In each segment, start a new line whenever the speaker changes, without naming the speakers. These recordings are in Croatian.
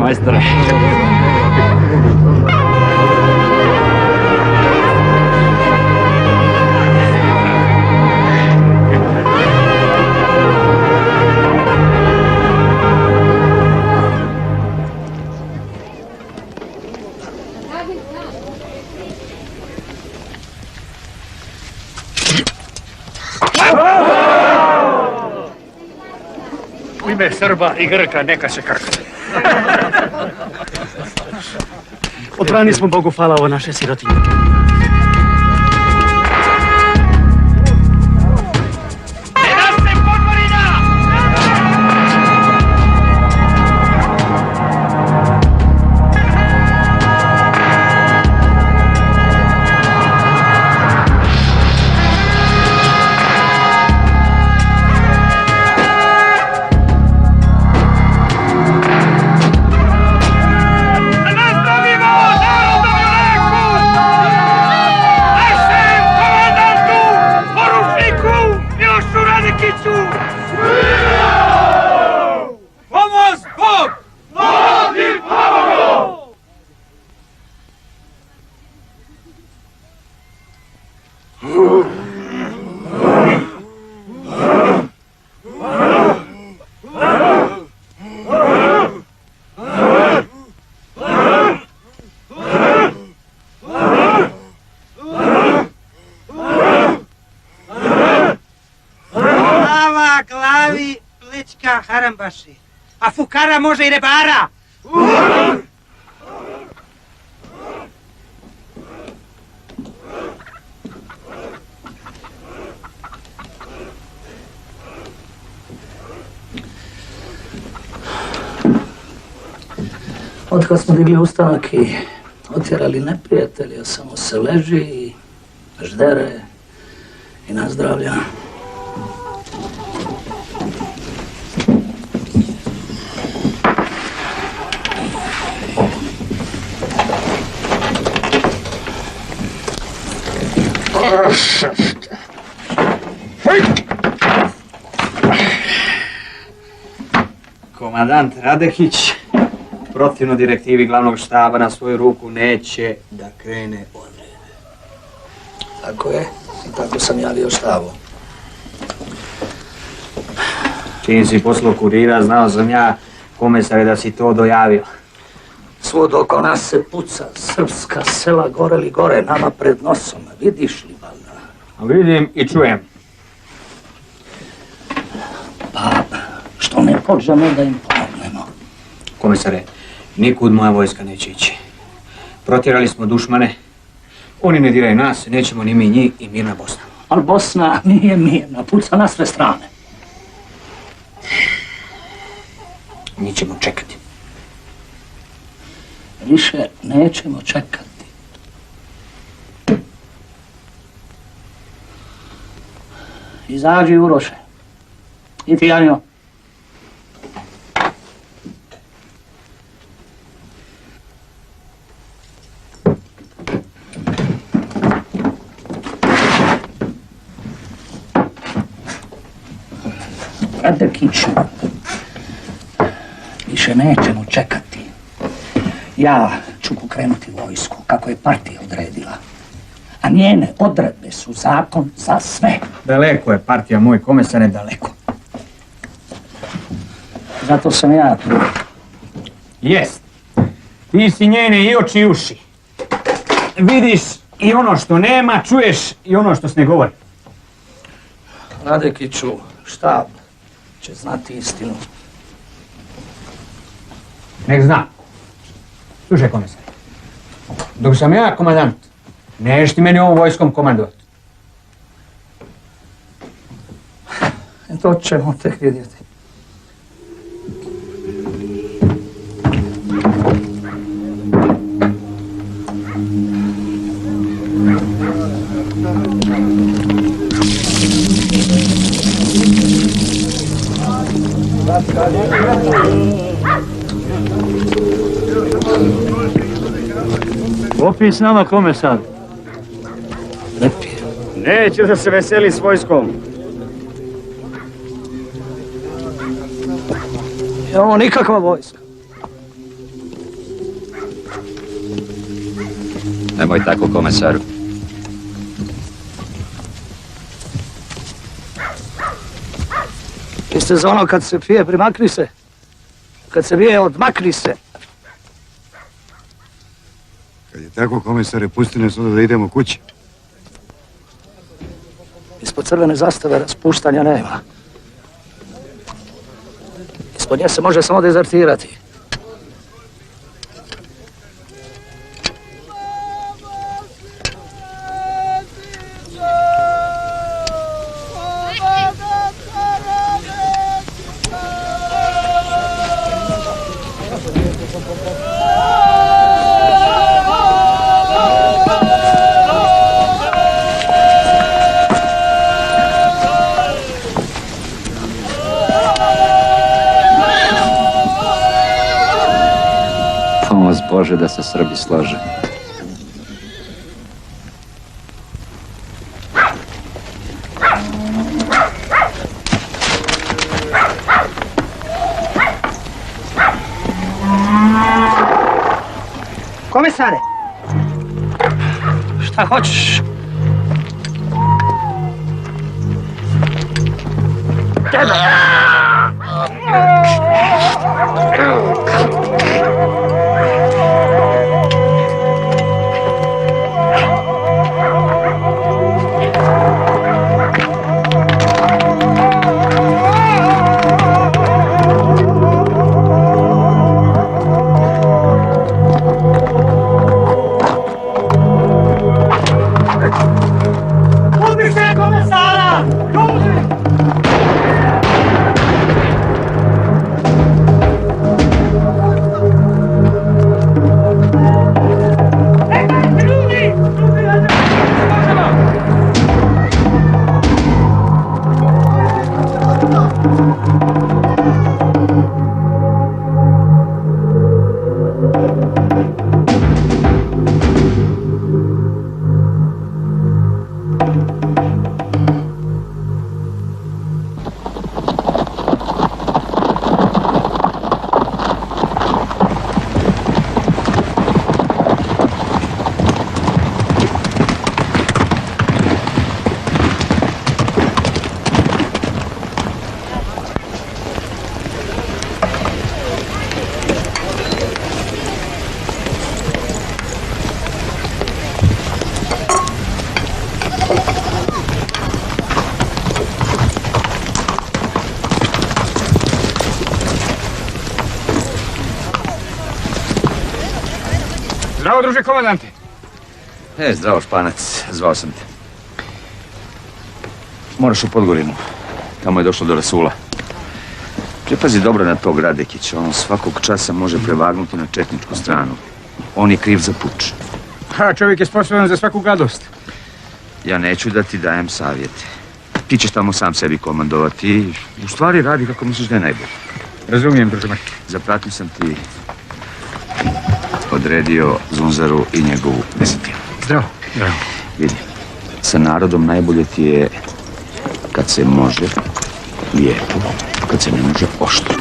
majstore.
U ime Srba i Grka neka se krkne.
Odbrani smo Bogu hvala ovo naše sirotinje.
Harambaši, a fukara može i rebara!
Otkad smo digli ustanak i otjerali neprijatelja, samo se leži i ždere i nazdravlja.
Komandant Radehić, protivno direktivi glavnog štaba, na svoju ruku neće da krene odred.
Tako je, i tako sam javio štabu.
Čim si poslao kurira, znao sam ja, komesare, da si to dojavio.
Svud oko nas se puca, srpska sela gore li gore, nama pred nosom, vidiš li valjda?
Vidim i čujem.
Pa, što ne pođemo da im pomognemo?
Komesare, nikud moja vojska neće ići. Protjerali smo dušmane, oni ne diraju nas, nećemo ni mi njih i mirna Bosna.
Ali Bosna nije mirna, puca na sve strane.
Mi ćemo čekati.
Više nećemo čekati. Izađi, Uroše. I ti, Janjo. Radekiću, više nećemo čekati. Ja ću pokrenuti vojsku, kako je partija odredila. A njene odredbe su zakon za sve.
Daleko je partija, moj komesare, daleko.
Zato sam ja tu.
Jest. Ti si njene i oči i uši. Vidiš i ono što nema, čuješ i ono što se ne govori.
Radekiću, štab će znati istinu.
Nek zna. Slušaj, komesar. Dok sam ja komandant, neš ti meni ovom vojskom komandovati.
To ćemo tek vidjeti.
Popij s nama, komesar.
Ne pije.
Neće da se veseli s vojskom.
Je ovo nikakva vojska.
Nemoj tako, komesaru.
Vi ste za ono kad se pije, primakni se. Kad se pije, odmakni se.
Kad je tako, komesare, pusti nas onda da idemo kući.
Ispod crvene zastave raspuštanja nema. Ispod nje se može samo dezertirati.
Pomoz Bože da se Srbi slože.
Komesare,
Šta hoćeš?
ubite komesara! Ljudi!
Zdravo, druže komandante.
Zdravo, Španac, zvao sam te. Moraš u Podgorinu. Tamo je došlo do rasula. Pripazi dobro na tog Radekića. On svakog časa može prevagnuti na četničku stranu. On je kriv za puč.
Ha, čovjek je sposoban za svaku gadost.
Ja neću da ti dajem savjete. Ti ćeš tamo sam sebi komandovati i u stvari radi kako misliš da je najbolje.
Razumijem, druže moj.
Zapratio sam ti odredio Zunzaru i njegovu desetinu.
Zdravo. Zdravo.
Vidi, sa narodom najbolje ti je kad se može lijepo, kad se ne može oštro.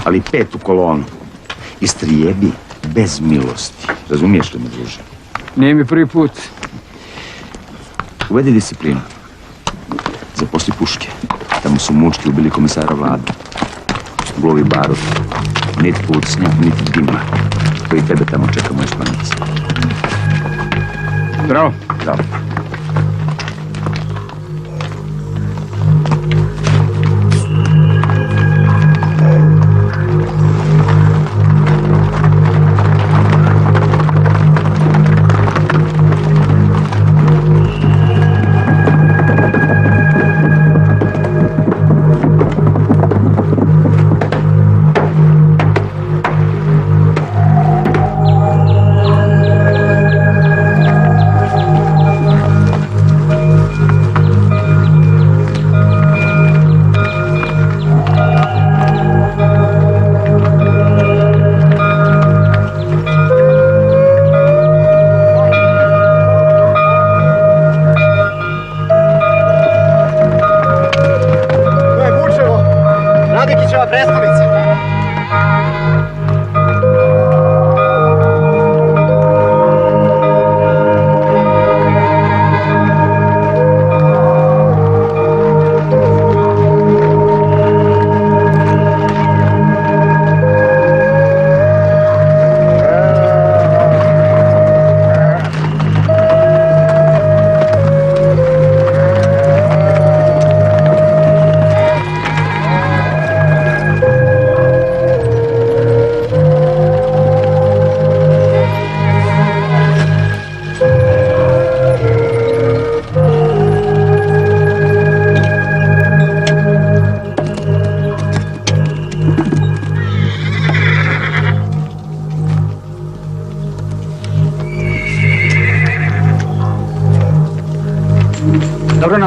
Ali 5. kolonu istrijebi bez milosti. Razumiješ li me, druže?
Nije mi prvi put.
Uvedi disciplinu. Zaposli puške. Tamo su mučki ubili komisara Vlada. Glovi barut. Niti pucnja, niti dima. Koji tebe tamo čeka, moj Španac.
Zdravo.
Zdravo.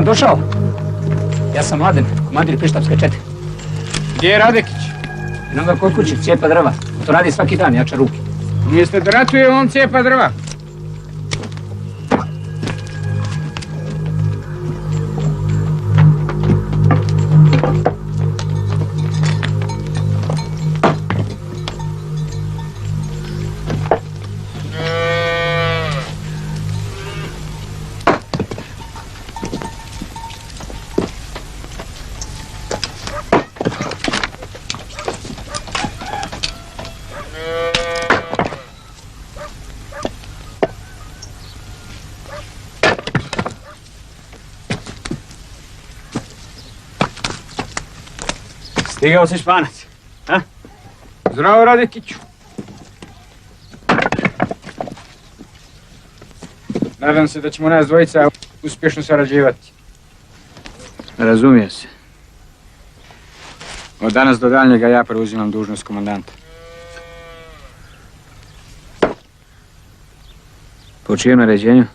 došao? Ja sam Mladen, komandir Pištapske čete.
Gdje je Radekić?
Idem ga kod kuće, cijepa drva. To radi svaki dan, jača ruke.
Umjesto da ratuje, on cijepa drva.
Stigao si Španac, a?
Zdravo, Radekiću. Nadam se da ćemo nas dvojica uspješno sarađivati.
Razumije se.
Od danas do daljnjega ja preuzimam dužnost komandanta.
Po čijem naređenju?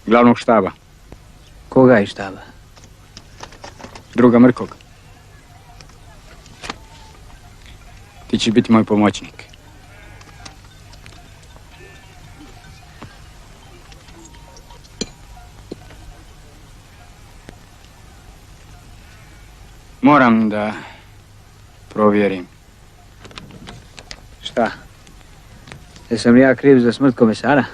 Glavnog štaba,
Koga iz štaba?
druga Mrkog. Ti ćeš biti moj pomoćnik. Moram da provjerim.
Šta? Jesam li ja kriv za smrt komesara?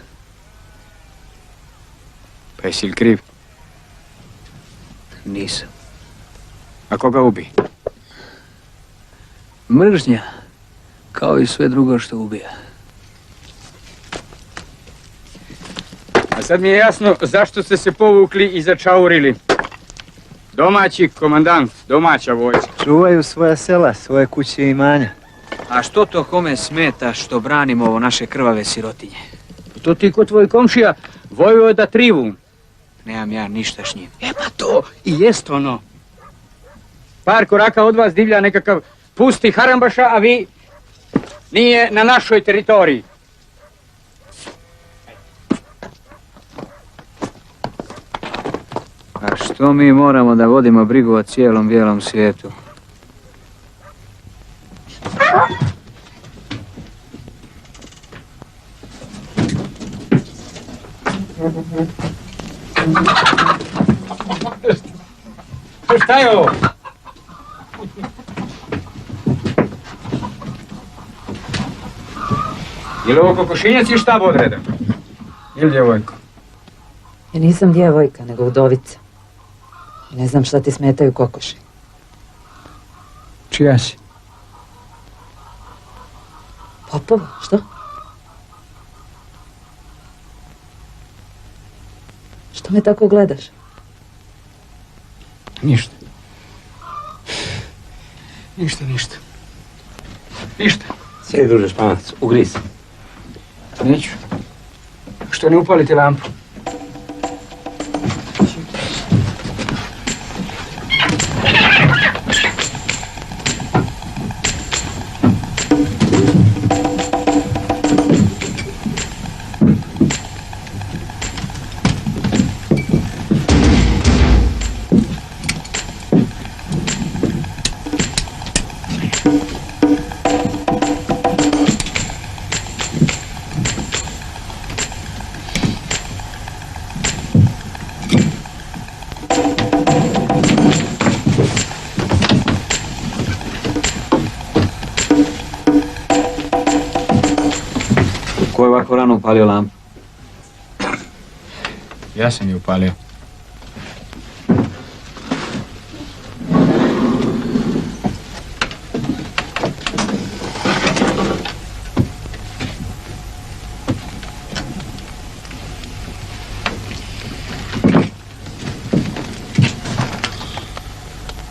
Pa jesi li kriv?
Nisam.
A koga ubi?
Mržnja, kao i sve drugo što ubija.
A sad mi je jasno zašto ste se povukli i začaurili. Domaći komandant, domaća vojska.
Čuvaju svoja sela, svoje kuće i imanja.
A što to kome smeta što branimo ovo naše krvave sirotinje?
To ti ko tvoj komšija, vojvoda Trivun.
Nemam ja ništa s njim.
E pa to i jest ono. Par koraka od vas divlja nekakav pusti harambaša, a vi nije na našoj teritoriji.
A što mi moramo da vodimo brigu o cijelom bijelom svijetu?
Šta je ovo? Je li ovo kokošinjac i štab odreda? Ili djevojko?
Ja nisam djevojka, nego udovica. I ne znam šta ti smetaju kokoši.
Čija si?
Popova, što? Što me tako gledaš?
Ništa. Ništa. Ništa.
Sjedi, druže Španac, ugriz.
Neću. Što ne upalite lampu?
Ko je ovako rano upalio lampu?
Ja sam ju upalio.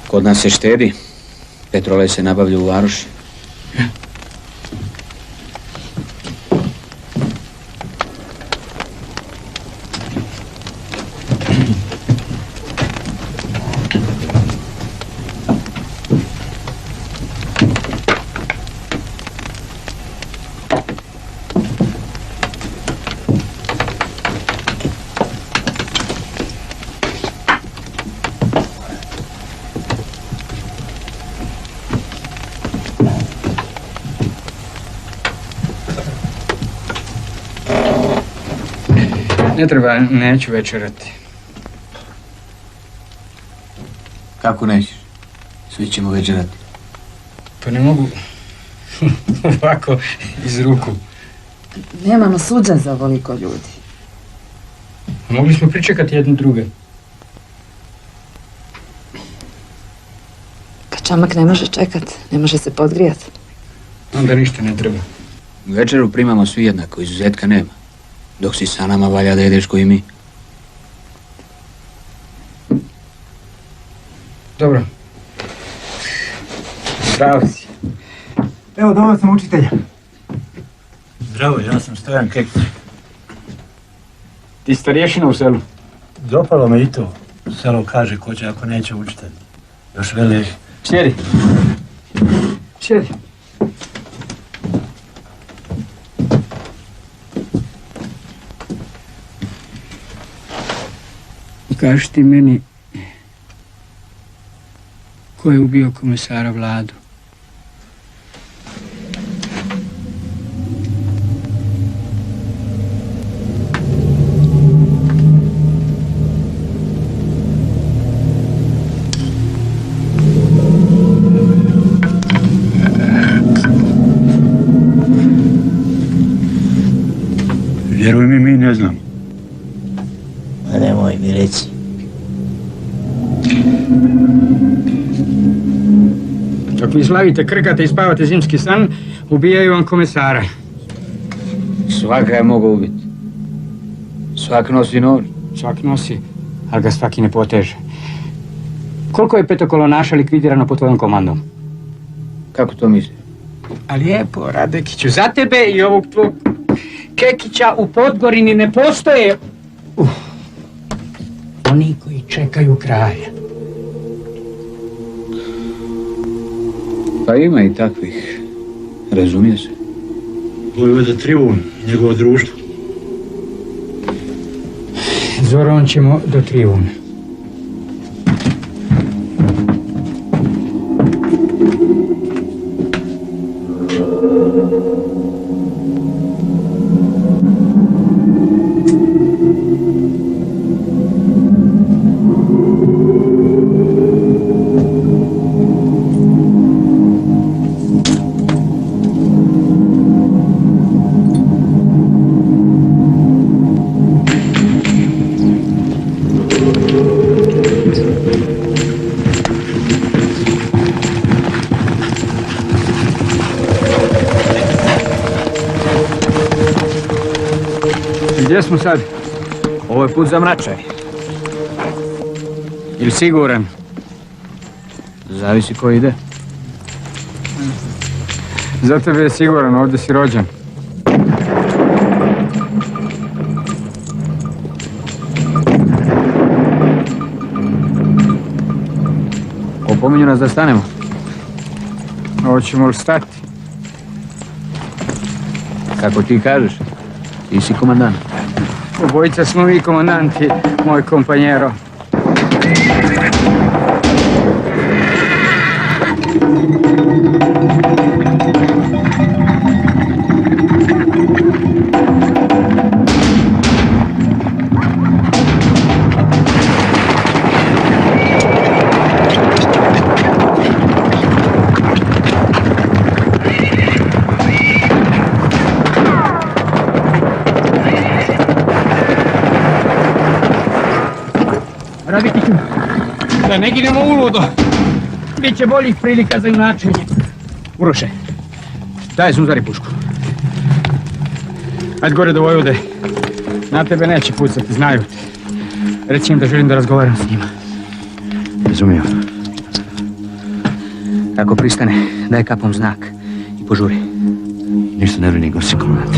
Kod nas se štedi. Petrole se nabavlja u varoši.
Ne treba, neću večerati.
Kako nećeš? Svi ćemo večerati.
Pa ne mogu ovako iz ruku.
Nemamo suđa za ovoliko ljudi.
Mogli smo pričekati jedne druge.
Kad čamak ne može čekat, ne može se podgrijat.
Onda ništa ne treba.
Večeru primamo svi jednako, izuzetka nema. Dok si sa nama valja da jedeš koji mi.
Dobro. Zdravo si.
Evo, doma sam učitelja.
Zdravo, ja sam Stojan Kekić.
Ti starješina u selu.
Dopalo me i to. Selo kaže ko će ako neće učitelj. Još vele...
Sjedi. Sjedi. Kaži ti meni ko je ubio komesara Vladu?
Vjeruj mi ne znam.
Ma nemoj mi reci.
Dok vi slavite, krkate i spavate zimski san, ubijaju vam komesara.
Svaka je mogao ubiti. Svak nosi nož.
Svak nosi, ali ga svaki ne poteže. Koliko je petokolonaša likvidirano pod tvojom komandom?
Kako to misliš?
A lijepo, Radekiću, za tebe i ovog tvog Kekića u Podgorini ne postoje oni koji čekaju kralja.
Pa ima i takvih. Razumije se.
Vojvoda Trivun i njegovo društvo.
Zoron ćemo do Trivuna. Gdje smo sad?
Ovo je put za Mračaj.
Ili siguran?
Zavisi ko ide.
Za tebe je siguran, ovdje si rođen.
Opominju nas da stanemo.
Hoćemo li stati?
Kako ti kažeš. Ti si komandant.
Obojica smo vi komandanti, moj kompanjero. Radekiću, da ne ginemo uludo. Biće boljih prilika za junačenje.
Uroše, daj Zuzari pušku.
Ajde gore do Vojvode. Na tebe neće pucati, znaju te. Reci im da želim da razgovaram s njima.
Razumio. Ako pristane, daj kapom znak i požuri.
Ništa ne brini, gosti komandant.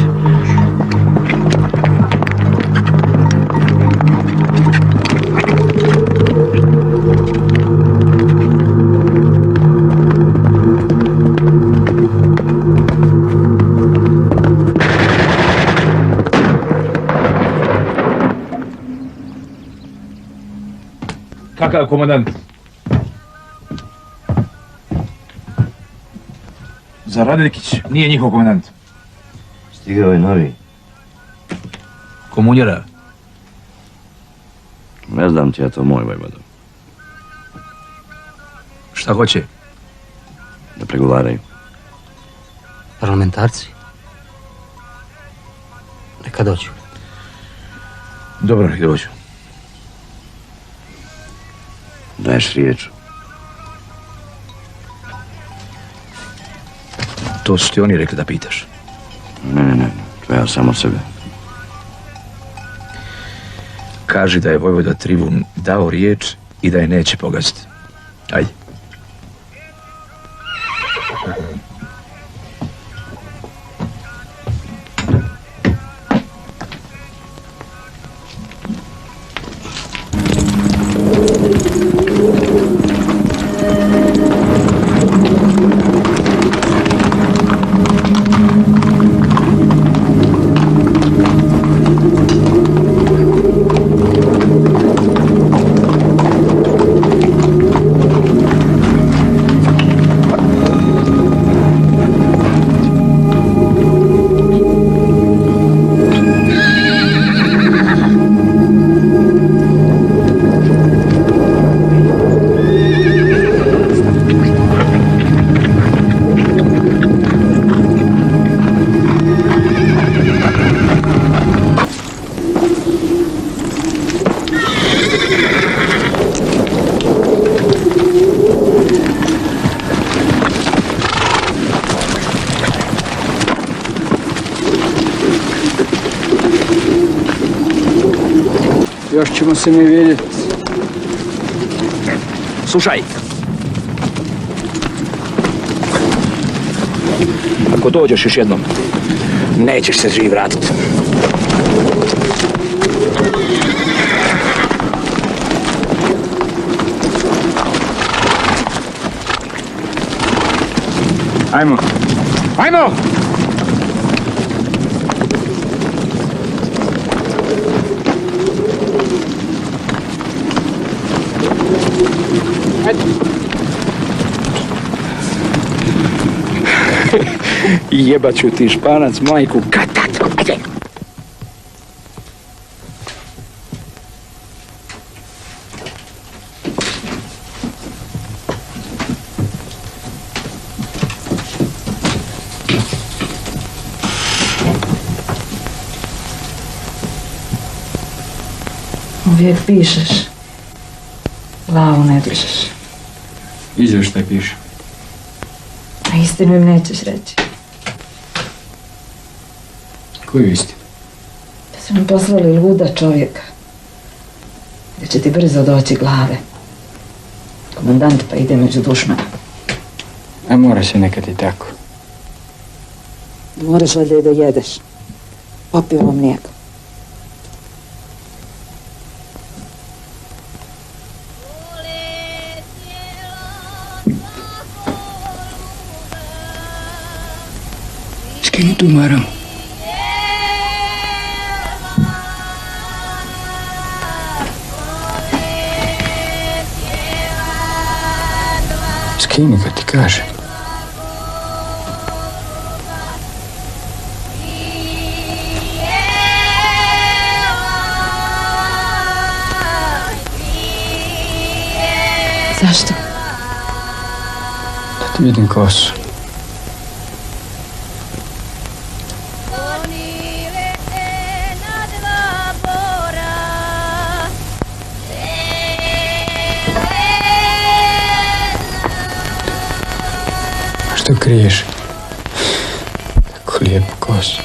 Kakav komandant? Za Radekić nije njihov komandant.
Stigao je novi.
Komunjara.
Ne znam ti ja to, moj vojvodo.
Šta hoće?
Da pregovaraju.
Parlamentarci? Neka dođu.
Dobro, nek dođu.
Daješ riječ.
To su ti oni rekli da pitaš.
Ne, to ja samo sebe.
Kaži da je vojvoda Trivun dao riječ i da je neće pogaziti. Ajde.
Još ćemo se mi vidjeti.
Slušaj. Ako dođeš još jednom, nećeš se živ vratiti.
Ajmo. Ajmo!
Jebat ću ti španac, majku, katat, ajde!
Uvijek pišeš. Glavu ne dižeš.
Izvještaj piše.
A istinu im nećeš reći.
Koju istinu?
Da su nam poslali luda čovjeka. Da će ti brzo doći glave. Komandant pa ide među dušmana.
A mora se nekad i tako.
Moraš valjda i da jedeš. Popi ovo mlijeko.
Skini tu maramu.
Skini kad ti kaže.
Zašto?
Da ti vidim kosu. Što kriješ? Tako lijepu kosu.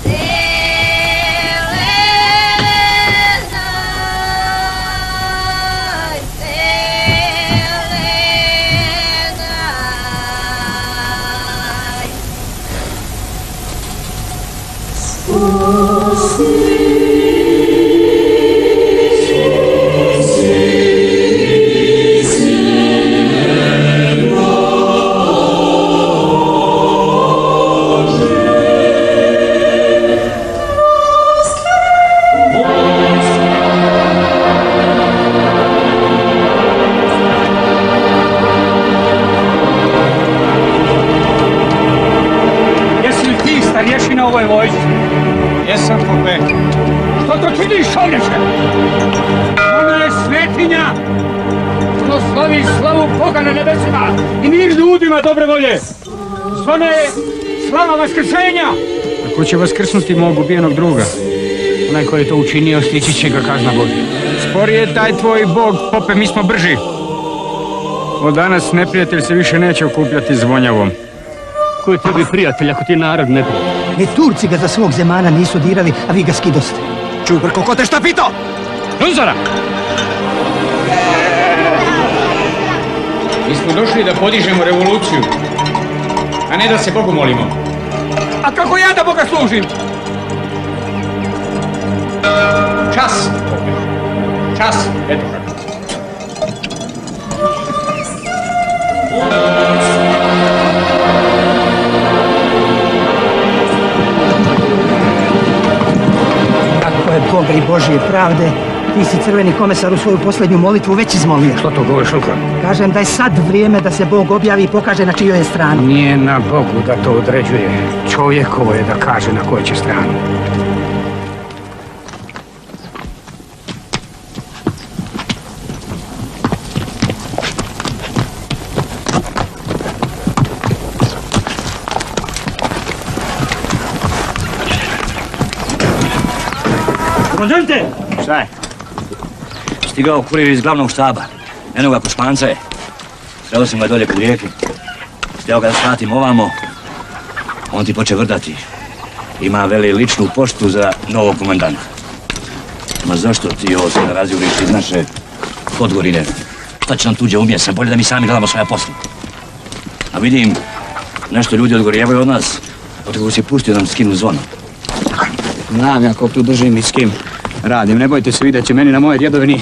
Yeah.
slavi slavu Boga na nebesima i mir ljudima dobre volje. Zvona je slava vaskrsenja. Ako će vaskrsnuti mog ubijenog druga, onaj koji je to učinio, stići će ga kazna Božja. Sporije taj tvoj Bog, pope, mi smo brži. Od danas neprijatelj se više neće okupljati zvonjavom. Ko je tebi prijatelj ako ti narod ne prija?
Ni Turci ga za svog zemana nisu dirali, a vi ga skidoste.
Čuj, Brko, ko te šta pitao? Lunzora! Mi smo došli da podižemo revoluciju, a ne da se Bogu molimo. A kako ja da Boga služim? Čas, pope. Čas, eto kako.
Kako je Boga i Božje pravde, ti si crveni komesar u svoju posljednju molitvu već izmolio.
Što to govoriš, Luka?
Kažem da je sad vrijeme da se Bog objavi i pokaže na čijoj je strani.
Nije na Bogu da to određuje. Čovjekovo je da kaže na kojoj će strani.
Komandante! Šta je? Stigao kurir iz glavnog štaba. Eno ga kod Španca je. Sreo sam ga dolje kod rijeke. Htio ga da skratim ovamo. On ti poče vrdati. Ima, veli, ličnu poštu za novog komandanta. Ma zašto ti ovo se razjuriš iz naše Podgorine? Šta će nam tuđe umjesa? Bolje da mi sami gledamo svoja posla. A vidim, nešto ljudi odgorijevaju od nas. Od kako si pustio da nam skinu zvono.
Znam ja kog tu držim i s kim radim. Ne bojte se, vidjet će meni na moje djedovini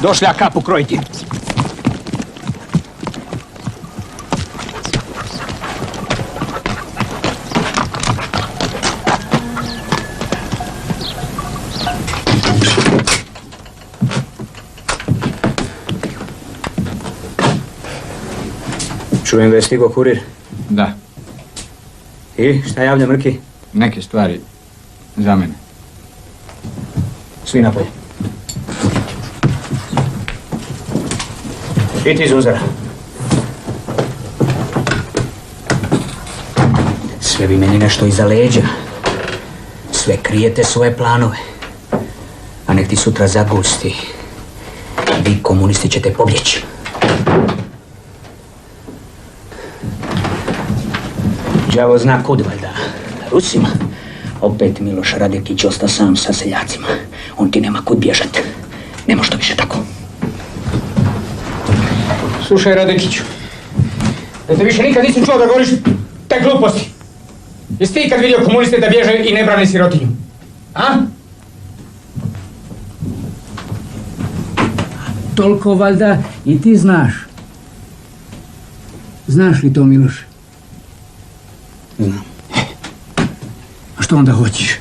došlja kapu krojiti.
Čujem da je stigao kurir.
Da.
I šta javlja Mrki?
Neke stvari za mene.
Svi napolje. I ti, Zuzara. Sve vi meni nešto iza leđa. Sve krijete svoje planove. A nek ti sutra zagusti. Vi komunisti ćete pobjeći. Đavo zna kud valjda. Rusima. Opet Miloš Radekić osta sam sa seljacima. On ti nema kud bježat. Ne može to više tako.
Slušaj, Radekiću. Da te više nikad nisam čuo da govoriš te gluposti. Jesi ti ikad vidio komuniste da bježe i ne brane sirotinju? A?
Toliko valjda i ti znaš. Znaš li to, Miloš?
Znam.
A što onda hoćeš?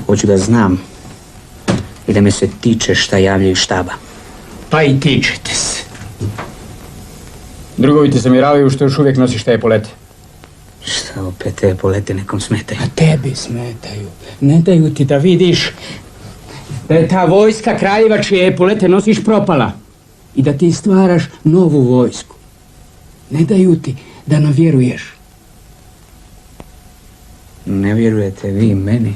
Hoću da znam i da me se tiče šta javljaju štaba.
Pa i tičete se. Drugovi ti zamjeravaju što još uvijek nosiš te epolete.
Šta opet te epolete nekom smetaju?
A tebi smetaju. Ne daju ti da vidiš da je ta vojska kraljeva čije epolete nosiš propala i da ti stvaraš novu vojsku. Ne daju ti da nam vjeruješ.
Ne vjerujete vi meni?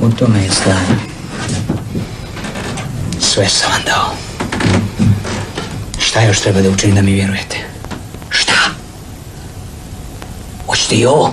U tome je stvar. Sve sam vam dao. Šta još treba da učinim da mi vjerujete? Šta? Hoćete i ovo?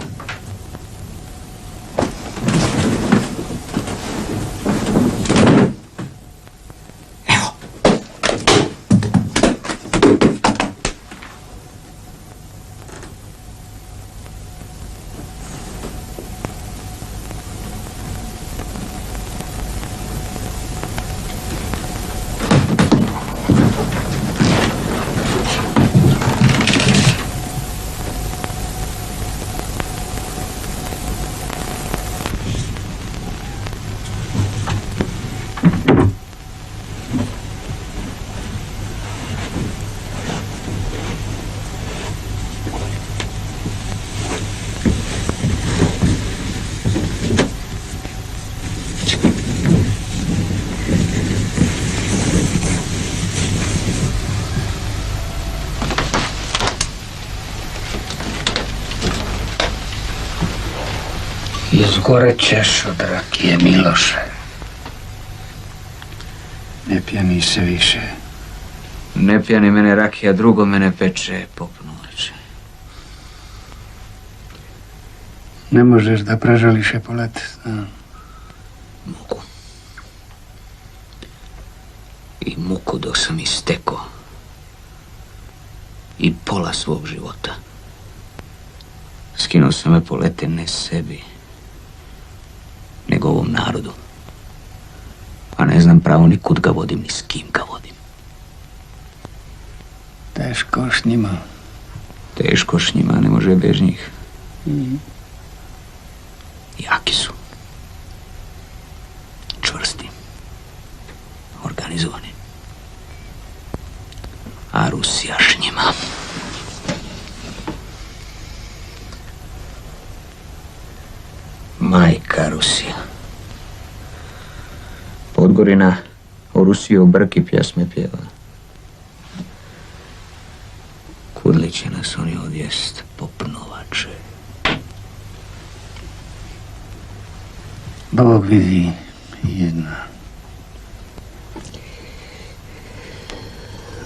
Izgorećeš od rakije, Miloše. Ne pjani se više.
Ne pjani mene rakija, drugo mene peče popnoće.
Ne možeš da prežališ Epolete, znam.
Muku. I muku dok sam istekao. I pola svog života. Skinuo sam Epolete ne sebi, nego ovom narodu. A ne znam pravo ni kud ga vodim, ni s kim ga vodim.
Teško s njima.
Teško s njima, ne može bez njih. Jaki su. Čvrsti. Organizovani. A Rusija s njima. Majka Rusija. Podgorina o Rusiji u brki pjesme pjeva. Kudli će nas oni odjest, popnovače.
Bog vidi jedna.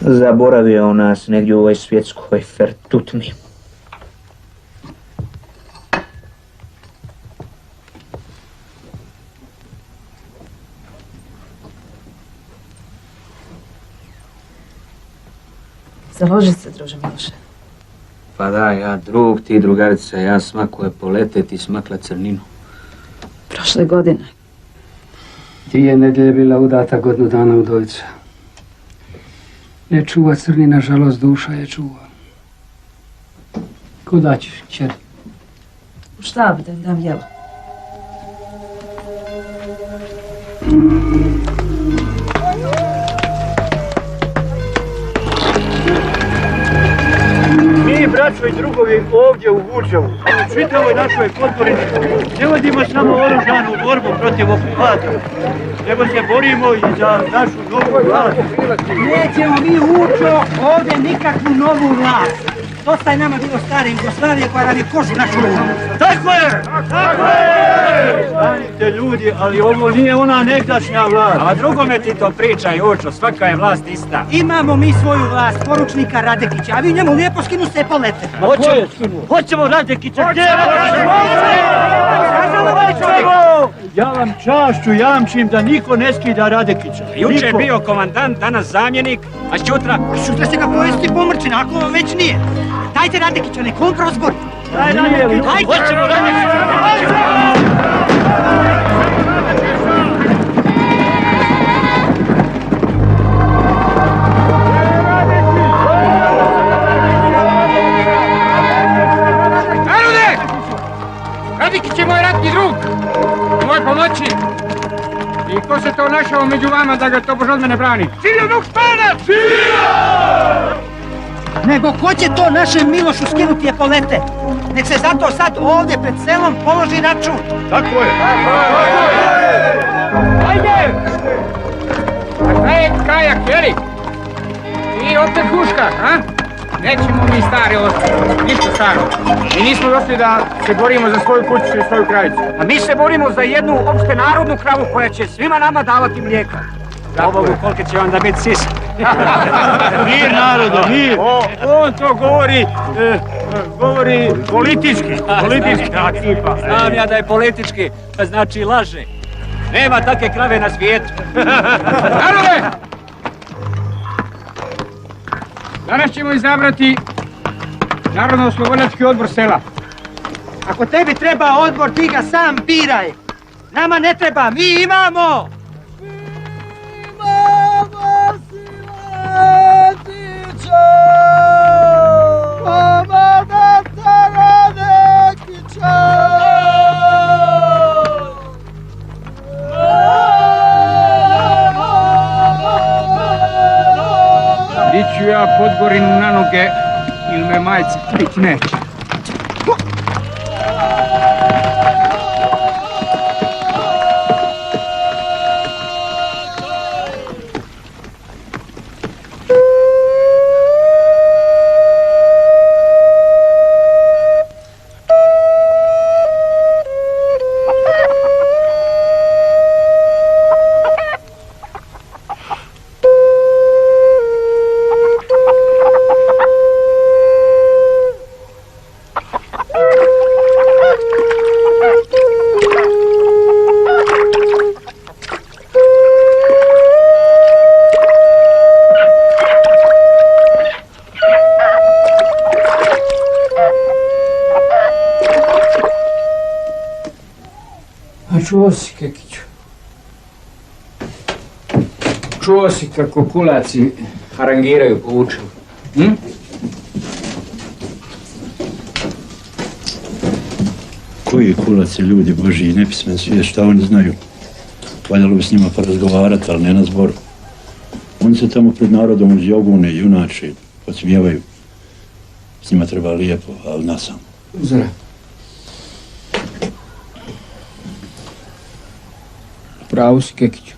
Zaboravio u nas negdje u ovoj svjetskoj fertutmi.
Založi se, druže Miloše.
Pa da, ja drug, ti drugarica, ja smaku Epolete, ti smakla crninu.
Prošle godine.
Ti je nedjelje bila udata godinu dana u dojca. Ne čuva crni, nažalost, duša je čuva. Kuda ćeš, kćer?
U štab da im dam jelo.
Mi, braćo i drugovi, ovdje u Vučevu, u čitavoj našoj Podgorini, ne vodimo samo oružanu borbu protiv okupatora, nego se borimo i za našu novu vlast.
Nećemo mi, Vučo, ovdje nikakvu novu vlast. Dosta je nama bilo stare Jugoslavije koja radi kožu našu vlast.
Tako je! Tako je! Stanite ljudi, ali ovo nije ona nekdašnja vlast.
A drugome ti to pričaj, Učo, svaka je vlast ista.
Imamo mi svoju vlast, poručnika Radekića, a vi njemu lijepo skinu se Epolete.
Hoćemo Radekića, gdje je Ja vam čašću jamčim da niko ne skida Radekića.
Juče je bio komandant, danas zamjenik, a sutra...
Sutra se ga povesti pomrčina, ako vam već nije. Dajte Radekića, nek on prozbori.
Dajte! Hoćemo Radekića!
Radikić je moj ratni drug, moj pomoćnik. I ko se to našao među vama da ga to bož od mene brani? Cilio Duh Španac!
Nego ko će to našem Milošu skinuti Epolete? Nek se zato sad ovdje pred selom položi račun.
Tako je!
Ajde! A šta je kajak, jeli? I opet huška, a? Nećemo mi stari ostati, ništa staro. Mi nismo došli da se borimo za svoju kućicu i svoju kravicu. A mi se borimo za jednu opšte narodnu kravu koja će svima nama davati mlijeka. Bogu, kolike će onda biti sis.
Mir narodu, mir!
On to govori politički. Znam ja da je politički, to znači laže. Nema takve krave na svijetu. Narode! Danas ćemo izabrati Narodno-oslobodilački odbor sela.
Ako tebi treba odbor, ti ga sam biraj. Nama ne treba, mi imamo!
Diću ja Podgorinu na noge ili me majci trit neće.
čuo si, Kekiću. Čuo si kako kulaci harangiraju po Vučevu.
Koji kulaci, ljudi Božji, nepismen svijet, šta oni znaju? Valjalo bi s njima porazgovarati, ali ne na zboru. Oni se tamo pred narodom uz jogune, junače, podsmijevaju. S njima treba lijepo, ali nasam.
Zra. Pravo si, Kekiću.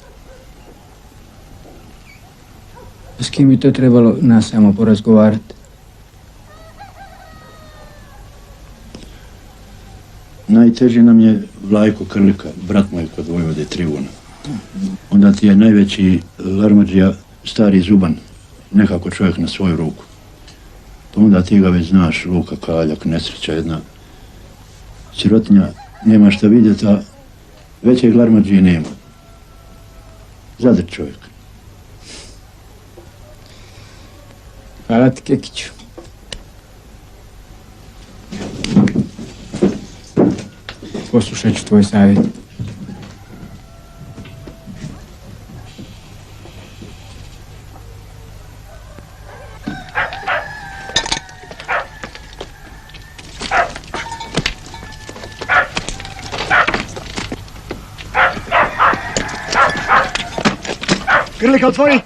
S kim bi to trebalo nas samo porazgovarati?
Najteži nam je Vlajko Krlika, brat moj kod vojvode Trivuna. Onda ti je najveći larmadžija stari Zuban, nekako čovjek na svoju ruku. Pa onda ti ga već znaš, Luka Kaljak, nesreća jedna. Sirotinja nema šta vidjeti, a većeg larmadžije nema. Zadr čovjek.
Hvala ti, Kekiću. Poslušat ću tvoj savjet.
Krlika, otvori!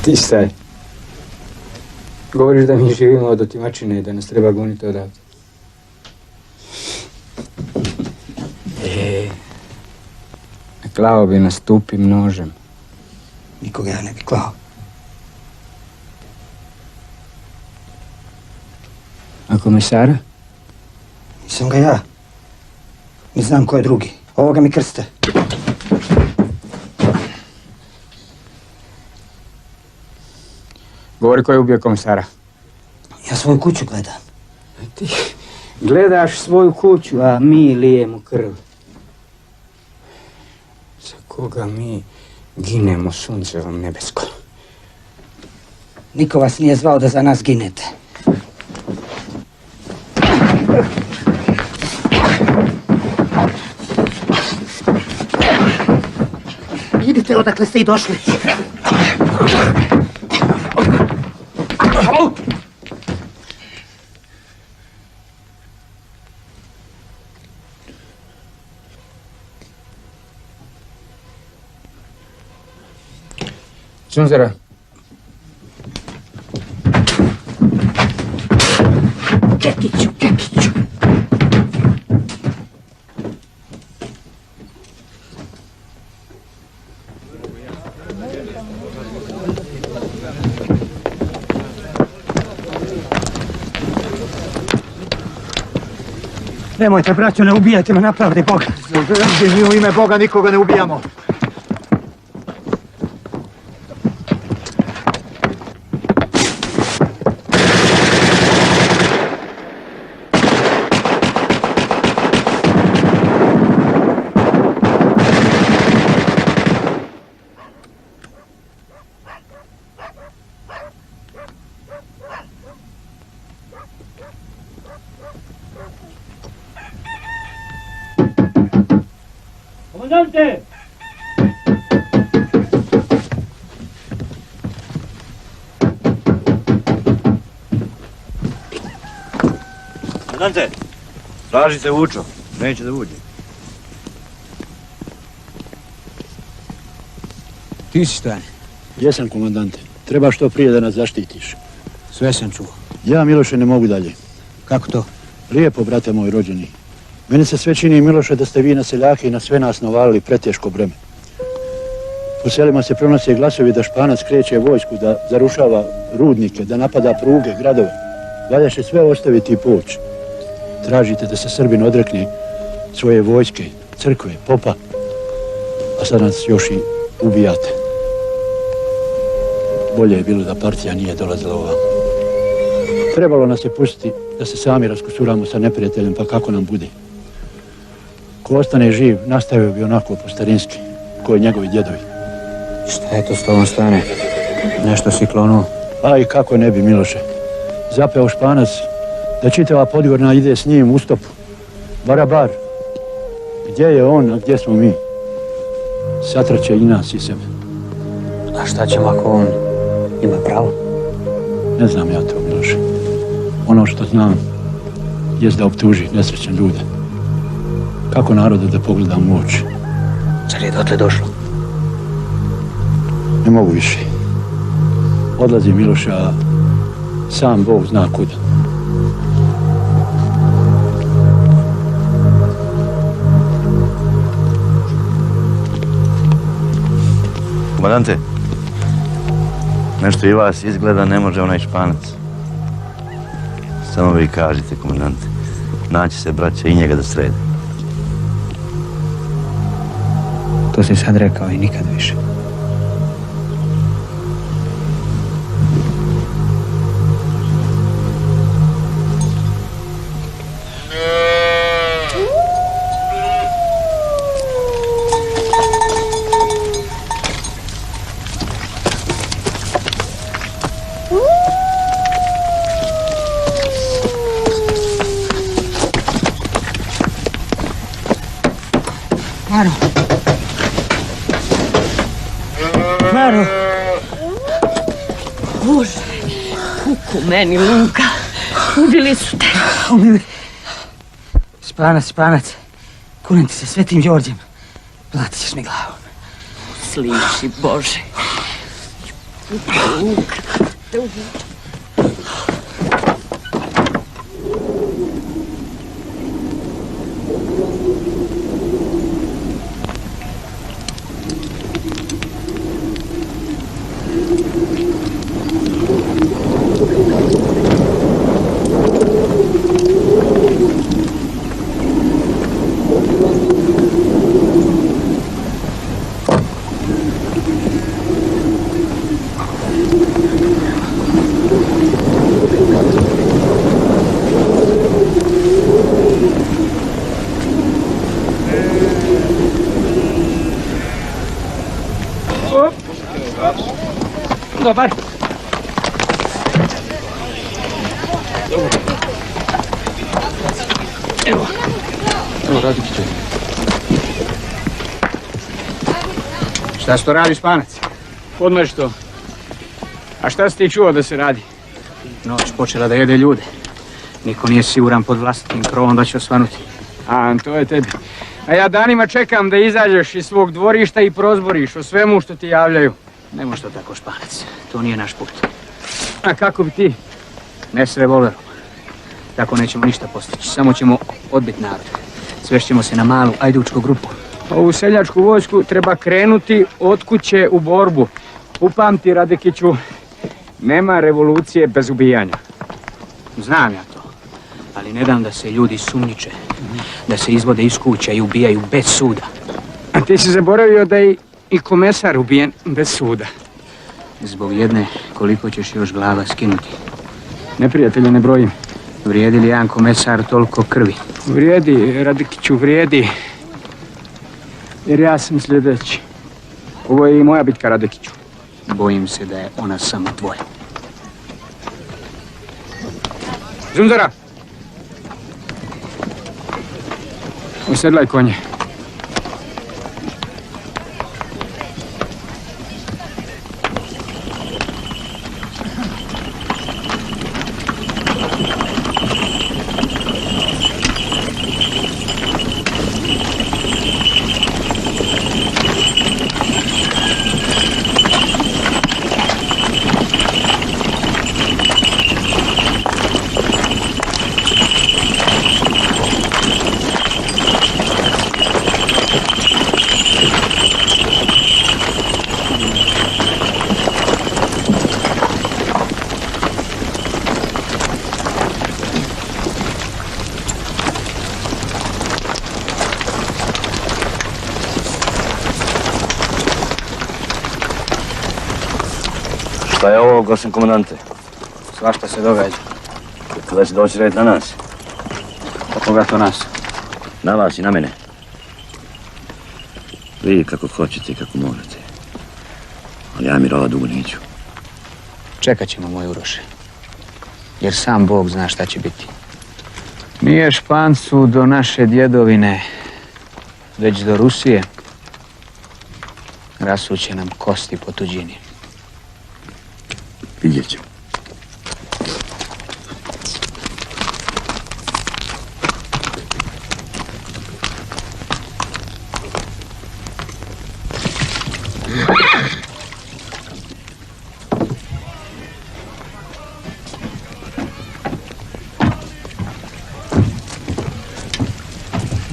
Ti staj. Govoriš da mi živimo od otimačine i da nas treba goniti odavde. Klao bi nas tupim nožem.
Nikoga ja ne bi klao.
A komesara?
Nisam ga ja. Ne znam ko je drugi. Ovoga mi krste.
Govori ko je ubio komesara.
Ja svoju kuću gledam.
Ti gledaš svoju kuću, a mi lijemo krv. Za koga mi ginemo suncevom nebeskom.
Niko vas nije zvao da za nas ginete. Idite odakle ste i došli.
Čunzera.
Kekiću.
Nemojte, braćo, ne ubijajte me, napravdi Boga.
Mi u ime Boga nikoga ne ubijamo.
Komandante!
Komandante, traži se Vučo, neće da uđe.
Ti si Stane.
Jesam, komandante. Treba što prije da nas zaštitiš.
Sve sam čuo.
Ja, Miloše, ne mogu dalje.
Kako to?
Lijepo, brate moj rođeni. Meni se sve čini, Miloše, da ste vi na seljake i na sve nas navalili preteško breme. Po selima se pronose glasovi da Španac kreće vojsku, da zarušava rudnike, da napada pruge, gradove. Valjaše sve ostaviti i poći. Tražite da se Srbin odrekne svoje vojske, crkve, popa, a sad nas još i ubijate. Bolje je bilo da partija nije dolazila ovamo. Trebalo nas je pustiti da se sami raskusuramo sa neprijateljem, pa kako nam bude. Ko ostane živ, nastavio bi onako po starinski, ko i njegovi djedovi.
Šta je to s tobom, Stane? Nešto si klonuo?
A i kako ne bi, Miloše. Zapeo Španac da čitava Podgorna ide s njim u stopu. Barabar. Gdje je on, a gdje smo mi? Satraće i nas i sebe.
A šta ćemo ako on ima pravo?
Ne znam ja to, Miloše. Ono što znam jest da optuži nesrećne ljude. Kako narodu da pogledam u oči?
Zar je dotle došlo?
Ne mogu više. Odlazi Miloše, a sam Bog zna kuda.
Komandante, nešto i vas izgleda ne može onaj Španac. Samo vi kažite, komandante, naći se braća i njega da srede.
To si sad rekao i nikad više.
Maro. Maro.
Bože, kuku meni, Luka. Ubili su te.
Ubili. Španac. Kunem ti se svetim Đorđem. Platit ćeš mi glavu.
Sliši, Bože. Luka, te ubili.
Dobar.
Evo Radikiće.
Šta si to radi, Španac? Odmah što? A šta si ti čuo da se radi? Noć počela da jede ljude. Niko nije siguran pod vlastitim krovom da će osvanuti. A, to je tebi. A ja danima čekam da izađeš iz svog dvorišta i prozboriš o svemu što ti javljaju.
Ne može to tako, Španac. To nije naš put. A kako bi ti? Ne s revolverom. Tako nećemo ništa postići. Samo ćemo odbiti narod. Svešćemo se na malu ajdučku grupu. Ovu seljačku vojsku treba krenuti od kuće u borbu. Upamti, Radekiću, nema revolucije bez ubijanja. Znam ja to, ali ne dam da se ljudi sumnjiče, da se izvode iz kuća i ubijaju bez suda. A ti si zaboravio da je i komesar ubijen bez suda. Zbog jedne, koliko ćeš još glava skinuti? Neprijatelje ne brojim. Vrijedi li jedan komesar toliko krvi? Vrijedi, Radikiću, vrijedi. Jer ja sam sljedeći. Ovo je i moja bitka, Radekiću. Bojim se da je ona samo tvoja. Zunzara! Usedlaj konje.
Šta je ovo, gosim komandante?
Svašta se događa.
Kada će doći red na nas?
Pa koga to nas?
Na vas i na mene. Vi kako hoćete i kako morate. Ali ja mirova dugo neću.
Čekat ćemo, moj Uroše. Jer sam Bog zna šta će biti. Nije Špancu do naše djedovine, već do Rusije. Rasuće nam kosti po tuđini.
Vidjet ćemo.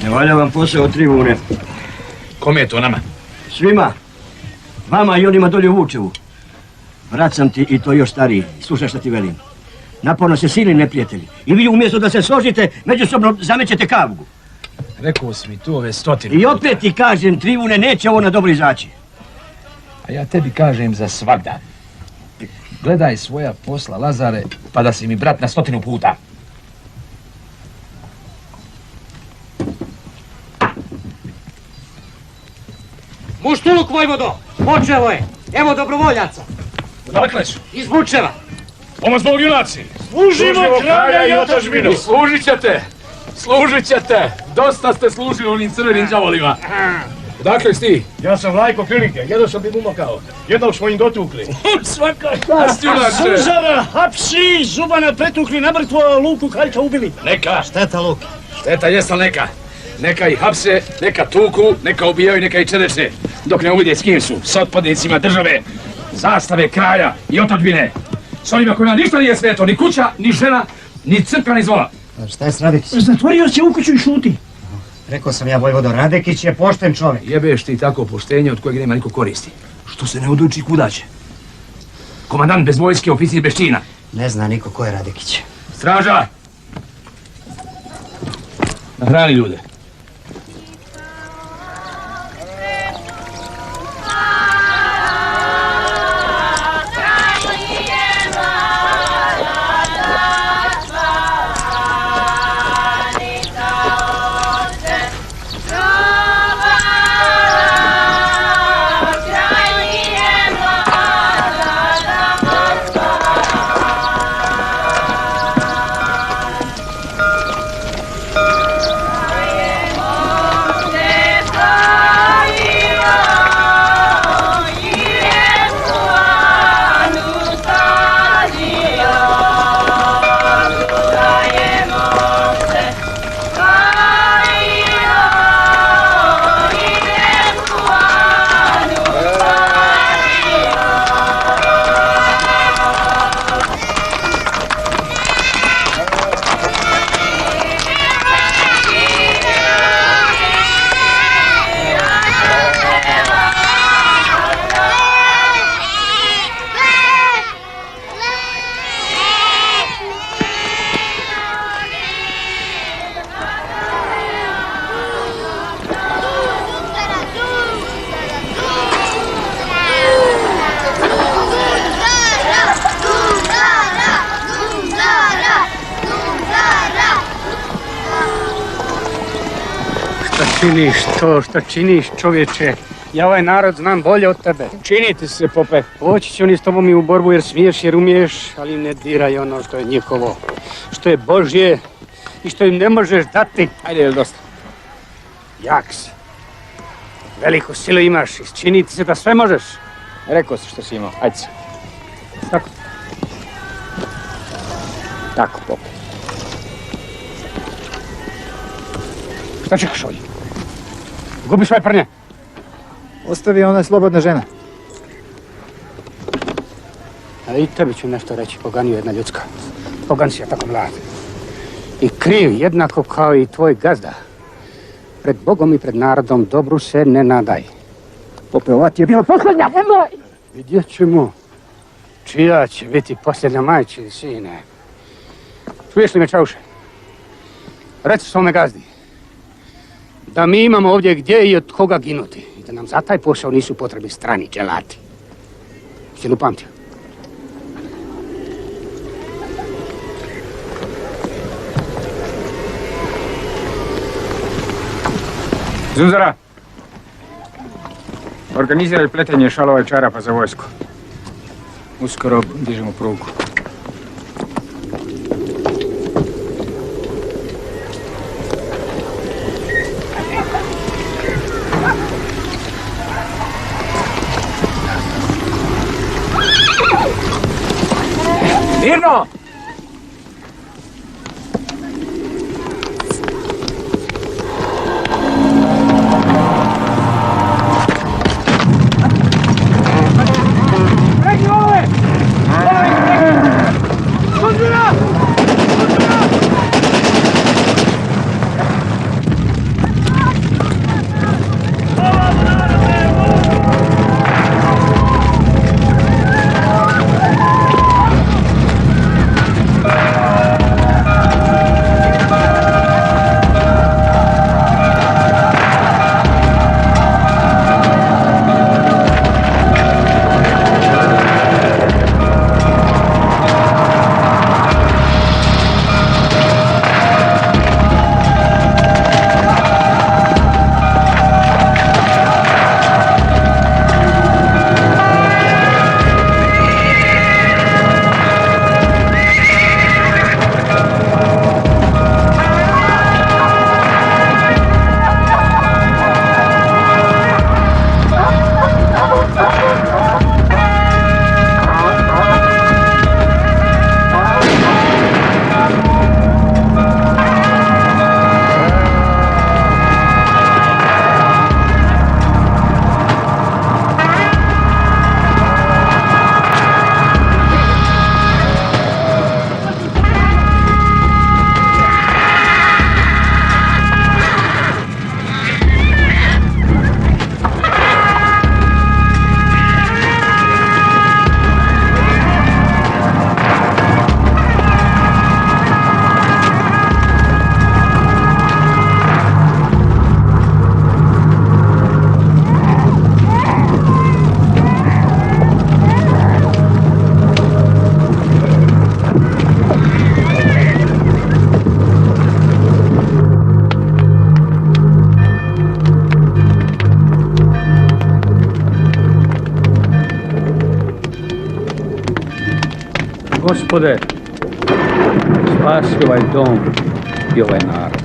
Ne valja vam posao tribune.
Kome je to nama?
Svima. Vama i onima dolje u Vučevu. Brat sam ti i to još stariji. Slušaj šta ti velim. Naporno se silni neprijatelji. I vi umjesto da se složite, međusobno zamećete kavgu.
Rekao si mi to ove stotine.
I opet ti kažem, tribune, neće ovo na dobro izaći.
A ja tebi kažem za svagda. Gledaj svoja posla, Lazare, pa da si mi brat na 100 puta.
Mušteluk, vojvodo, počelo je. Evo dobrovoljaca.
Odakle su?
Iz Vučeva.
Pomoć Bog junaci!
Služimo kralja i otadžbinu.
Služit ćete! Dosta ste služili onim crvenim đavolima. Odakle si ti?
Ja sam Lajko Krilike, jedno sam im umakao. Jednog smo im dotukli.
Svaka čast. Suzara, hapsi, Zubana pretukli na mrtvo, Luku Kaljka ubili.
Neka!
Šteta, Luka.
Šteta jesam neka. Neka ih hapse, neka tuku, neka ubijaju, neka ih čereše. Dok ne uvide s kim su, s otpadnicima države, zastave kraja i otadžbine. S onima kojima ništa nije sveto, ni kuća, ni žena, ni crkva, ni zvola.
Šta je s Radekićem?
Zatvorio se u kuću i šuti.
Rekao sam ja, vojvodo, Radekić je pošten čovjek.
Jebeš ti tako poštenje od kojeg nema niko koristi. Što se ne odluči kuda će? Komandant bez vojske, oficir bez čina.
Ne zna niko ko je Radekić.
Straža! Nahrani ljude.
činiš to što činiš, čovječe? Ja ovaj narod znam bolje od tebe. Činiti se, pope. Poći će oni s tobom i u borbu jer smiješ, jer umiješ, ali ne diraj ono što je njihovo, što je Božje i što im ne možeš dati.
Ajde, je li dosta?
Jak si. Veliku silu imaš, činiti se da sve možeš.
Rekao si što si imao, ajde se.
Tako.
Tako, pope.
Šta čekaš ovdje? Gubi svoje prnje.
Ostavi, ona je slobodna žena.
A i tebi ću nešto reći, poganio jedna ljudska. Pogan si ja tako mlad. I kriv jednako kao i tvoj gazda. Pred Bogom i pred narodom dobru se ne nadaj. Pope, ova ti je bila posljednja.
Nemoj!
Vidjet ćemo čija će biti posljednja majčin, sine. Čuješ li me, Čauše? Reci svome gazdi da mi imamo ovdje gdje i od koga ginuti. I da nam za taj posao nisu potrebni strani dželati. Si li upamtio?
Zuzara! Organiziraj pletenje šalova i čarapa za vojsku. Uskoro dižemo prugu. Mirno!
Gospode, spasi ovaj dom i ovaj narod.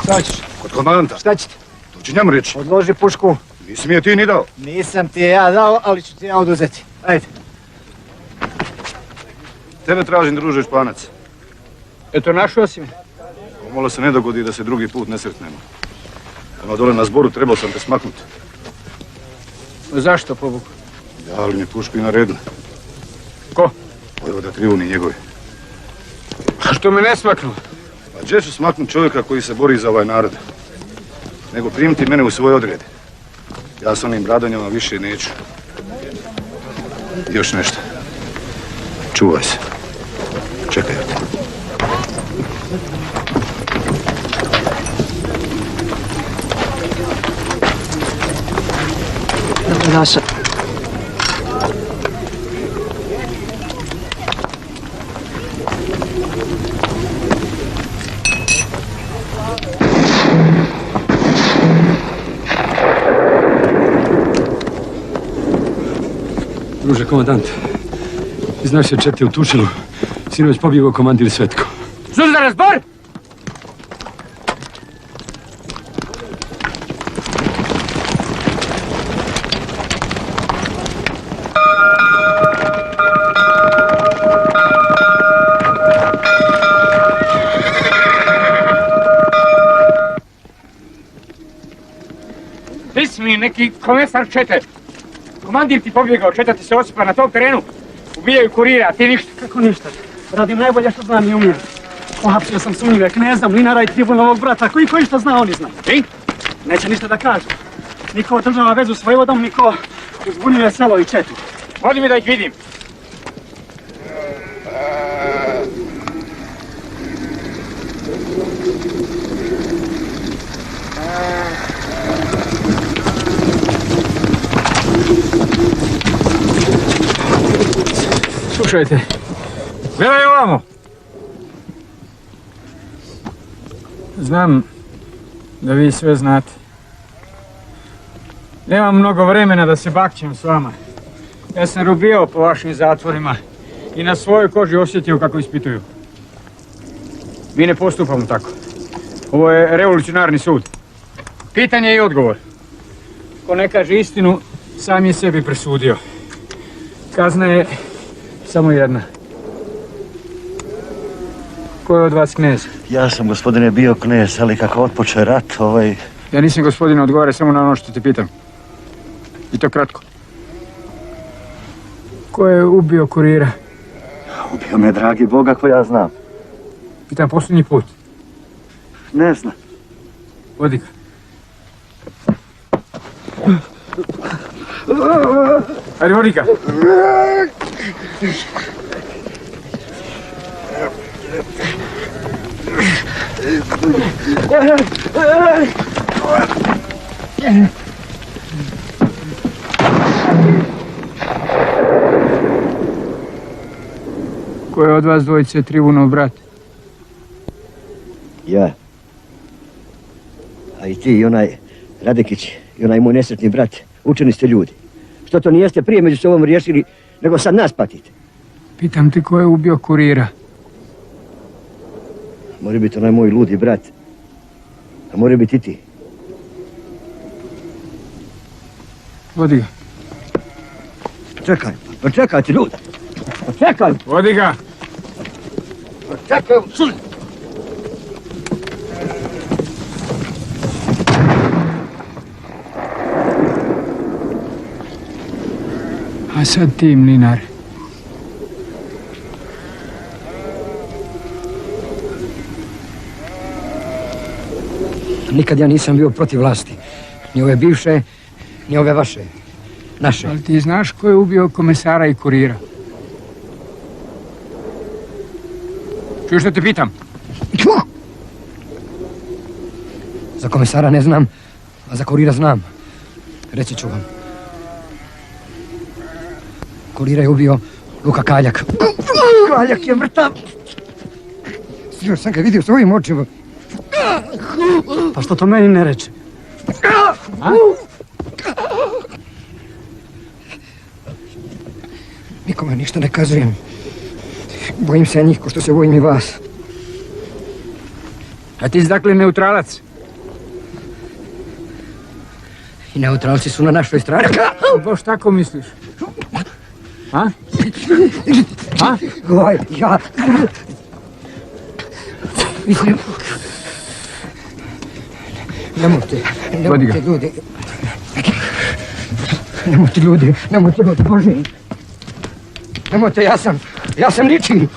Šta ćeš?
Kod komandanta.
Šta ćete?
To ću njemu reći.
Odloži pušku.
Nisi mi je ti ni dao.
Nisam ti je ja dao, ali ću ti ja oduzeti. Ajde.
Tebe tražim, druže Španac.
Eto, našao si me.
Pomalo se ne dogodi da se drugi put ne sretnemo. Ono dole na zboru trebao sam te smaknuti.
Zašto povuku?
Dali mi pušku i naredili.
Ko?
Vojvoda Trivun i njegovi.
A što me ne smaknuo?
Pa gdje ću smaknuti čovjeka koji se bori za ovaj narod? Nego primiti mene u svoj odred. Ja s onim bradanjama više neću. Još nešto. Čuvaj se. Čekaj te.
Dobrodošao.
Druže komandant, iz naše čete u Tušinu sinoć pobjegao komandir Svetko.
Suzdara zbor! Ti si mi neki komesar čete. Komandir ti pobjegao, četa ti se osipa na tom terenu. Ubijaju kurira, a ti ništa.
Kako ništa? Radim najbolje što znam i umijem. Pohapsio sam sumnjive kneza, mlinara i tribunovog brata. Koji šta zna, oni zna.
Ti?
Neće ništa da kažu. Niko održava vezu s Vojvodom, niko uzbunjuje selo i četu.
Vodi mi da ih vidim.
Slušajte, gledaj ovamo. Znam da vi sve znate. Nemam mnogo vremena da se bakćem s vama. Ja sam rubio po vašim zatvorima i na svojoj koži osjetio kako ispituju. Mi ne postupamo tako. Ovo je revolucionarni sud. Pitanje i odgovor. Ko ne kaže istinu, sam je sebi presudio. Kazna je samo jedna. Ko je od vas knez?
Ja sam, gospodine, bio knez, ali kako otpoče rat,
Ja nisam, gospodine, odgovarao samo na ono što te pitam. I to kratko. Ko je ubio kurira?
Ubio me, dragi Boga, ko ja znam.
Pitam posljednji put.
Ne znam.
Vodi ga. Ajde, vodi ga. Ko je od vas dvojice Trivunov brat?
Ja. A i ti i onaj Radekić i onaj moj nesretni brat, učeni ste ljudi. Što to nijeste prije među sobom riješili, nego sad nas patite?
Pitam ti ko je ubio kurira?
Može biti onaj moj ludi brat. A može biti i ti.
Vodi ga.
Čekaj, pa čekaj ti ljudi. Pa čekaj.
Vodi ga.
Pa čekaj, suzi.
A sad ti, mlinar.
Nikad ja nisam bio protiv vlasti. Ni ove bivše, ni ove vaše. Naše.
Ali ti znaš ko je ubio komesara i kurira? Čuješ što te pitam?
Za komesara ne znam, a za kurira znam. Reći ću vam. Kurira je ubio Luka Kaljak.
Kaljak je mrtav.
Još sam ga vidio svojim očima.
Pa što to meni ne reče?
A? Nikome ništa ne kazujem. Bojim se njih ko što se bojim i vas.
A ti si dakle neutralac?
I neutralci su na našoj strani.
Baš tako misliš? A? A?
Ja... Mislim... Nemojte ljudi. Nemojte ljudi, Bože. Nemojte, ja sam ničim.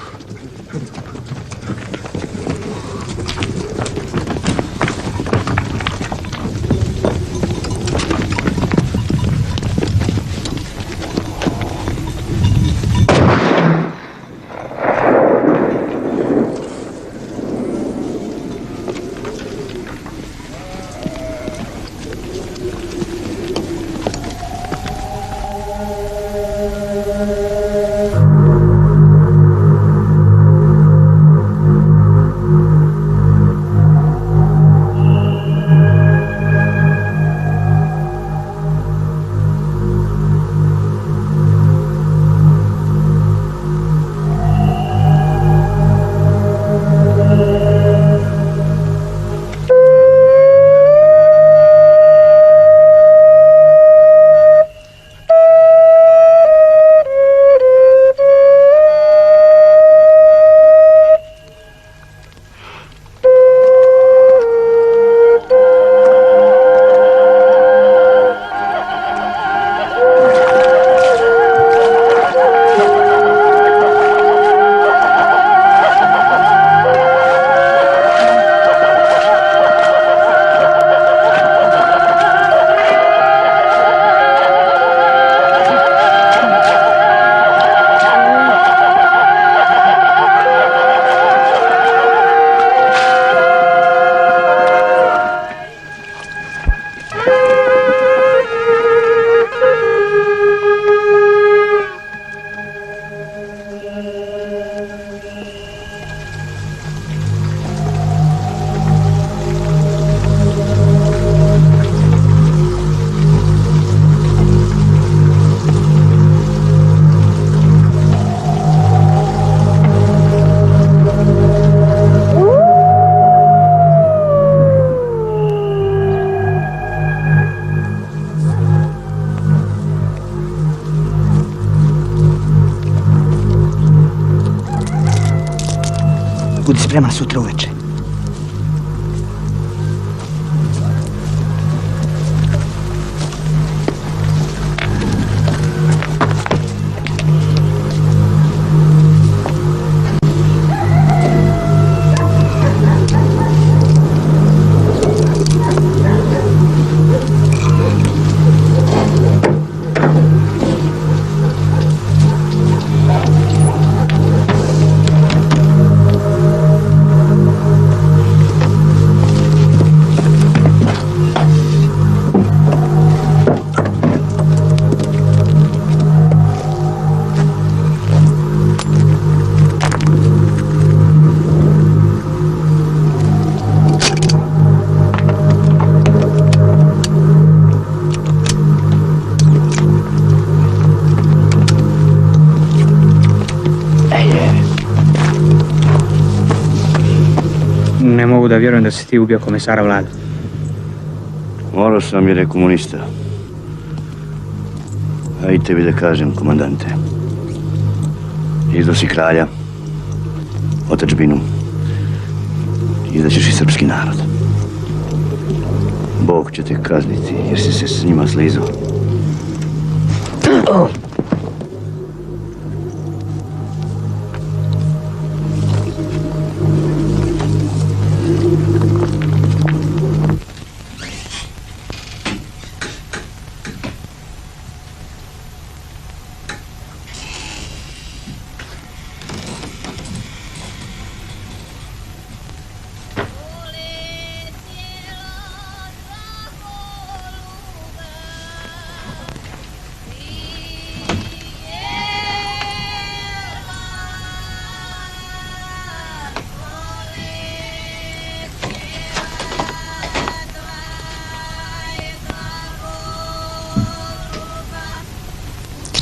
Budi spreman sutra uveče.
Ne mogu da vjerujem da si ti ubio komesara Vlada.
Morao sam jer je komunista. A i tebi da kažem, komandante. Izdao si kralja, otadžbinu, izdaćeš i srpski narod. Bog će te kazniti jer si se s njima slizao.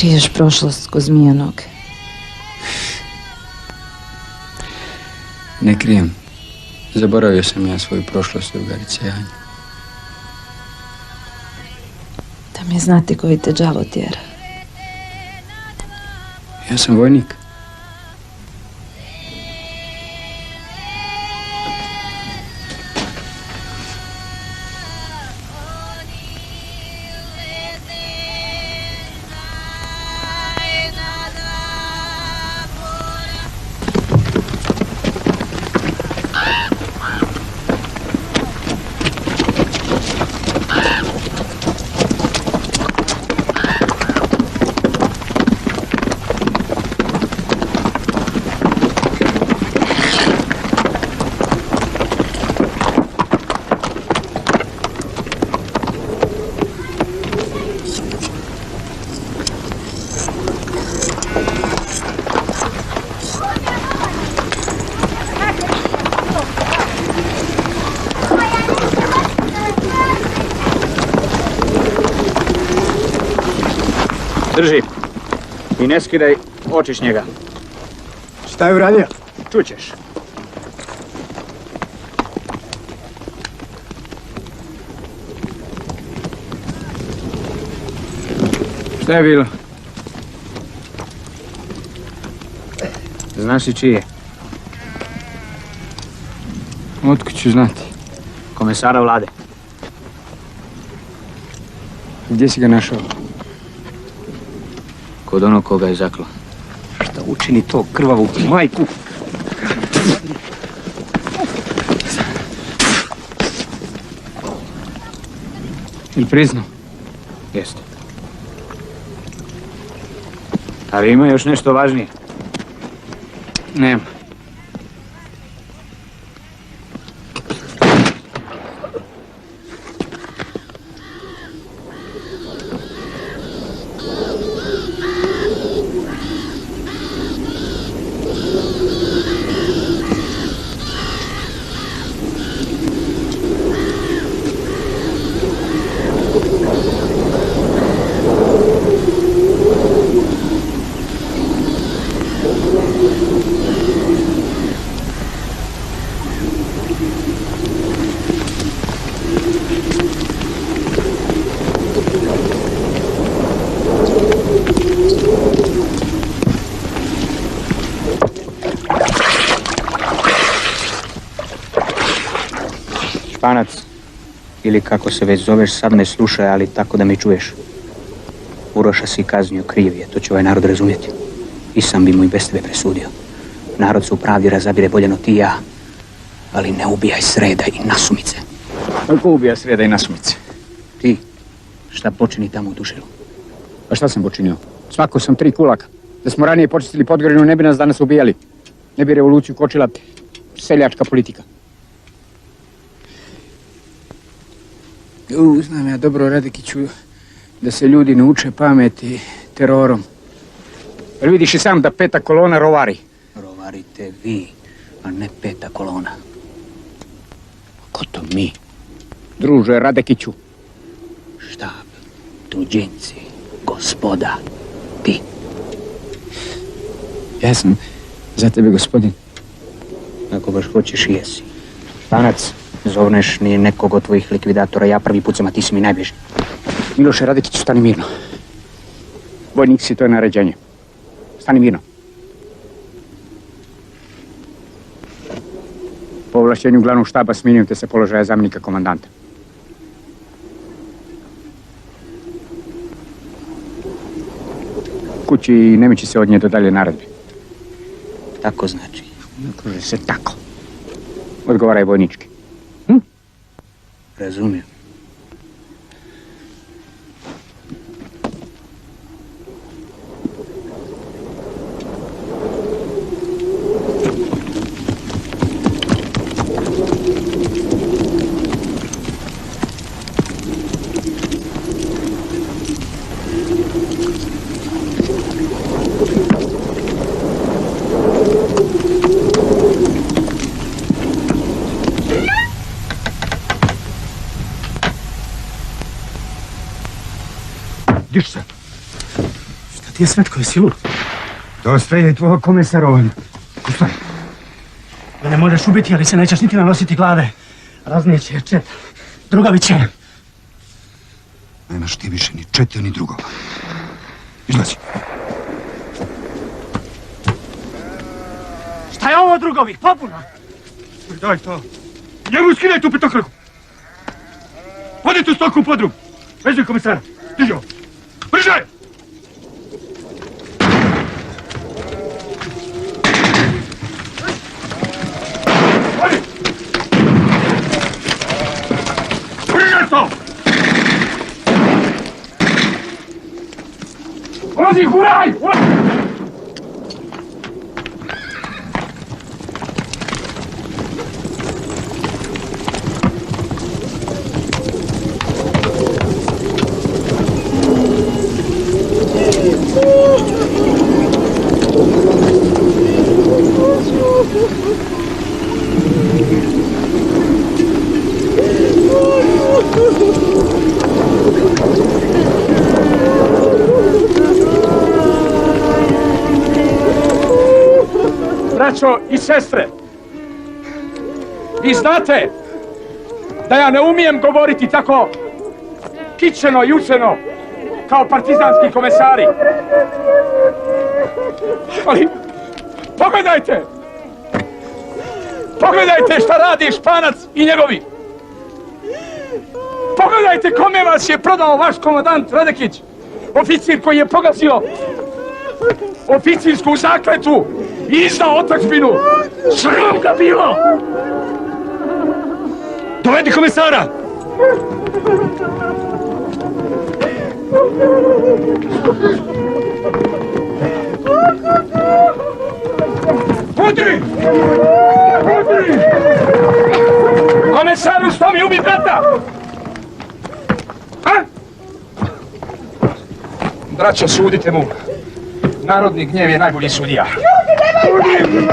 Kriješ prošlost ko zmija noge.
Ne krijem. Zaboravio sam ja svoju prošlost, drugarice Janja.
mi znati koji te đavo tjera.
Ja sam vojnik.
Drži. I ne skidaj oči s njega.
Šta je uradio?
Čućeš. Šta je bilo? Znaš li čiji je?
Otkud ću znati?
Komesara vlade.
Gdje si ga našao?
Kod onog koga je zaklo. Šta učini to krvavu majku?
Ili priznao?
Jeste. Ali ima još nešto važnije.
Nema.
Španac, ili kako se već zoveš, sad me slušaj, ali tako da me čuješ. Uroša si kaznio, kriv je, to će ovaj narod razumjeti. I sam bi mu i bez tebe presudio. Narod se u pravdi razabire bolje no ti i ja, ali ne ubijaj sreda i nasumice.
Ko ubija sreda i nasumice?
Ti, šta počini tamo u Dušelu?
A šta sam počinio? Svako sam 3 kulaka. Da smo ranije počistili Podgorinu, ne bi nas danas ubijali. Ne bi revoluciju kočila seljačka politika. Znam ja dobro, Radekiću, da se ljudi ne uče pameti terorom. Ali vidiš i sam da 5. kolona rovari.
Rovarite vi, a ne 5. kolona.
Ko to mi? Druže Radekiću.
Štab, tuđinci, gospoda, ti.
Ja sam za tebe, gospodin.
Ako baš hoćeš, jesi. Španac, zovneš ni nekog od tvojih likvidatora, ja prvi put sam, a ti si mi najbliži.
Miloše Radekiću, stani mirno. Vojnik si, to je naređenje. Stani mirno. Po ovlašćenju glavnog štaba smijenjujem te sa položaja zamjenika komandanta. Kući i ne miči se od nje do dalje naredbe.
Tako znači.
Kaže se tako. Odgovaraj vojnički.
Razumijem.
Diš se. Šta ti je Svetko, jesi lud?
To sve je tvoja komesarovanja.
Ustani. Mene možeš ubiti, ali se nećeš niti nanositi glave. Raznijeće je čet. Druga bit će.
Nemaš
nemaš ti više ni čete ni drugova. Izlazi.
Šta je ovo drugovi? Pobuna?
Daj to. Njemu skidaj tu petokraku. Odi tu stoku u podrum. Vežuj komisara. Stiži ovo. Brže! Odi! Brže to!
Ulazi, guraj! Braćo i sestre, vi znate da ja ne umijem govoriti tako kičeno i učeno kao partizanski komesari. Ali pogledajte! Pogledajte šta radi Španac i njegovi! Pogledajte kome vas je prodao vaš komandant Radekić, oficir koji je pogazio oficirsku zakletu i izdao otadžbinu. Sram ga bilo!
Dovedi komesara!
Udri! Udri! Komesaru, što mi ubi brata? A? Braćo, sudite mu. Narodni gnjev je najbolji sudija.
Ljudi,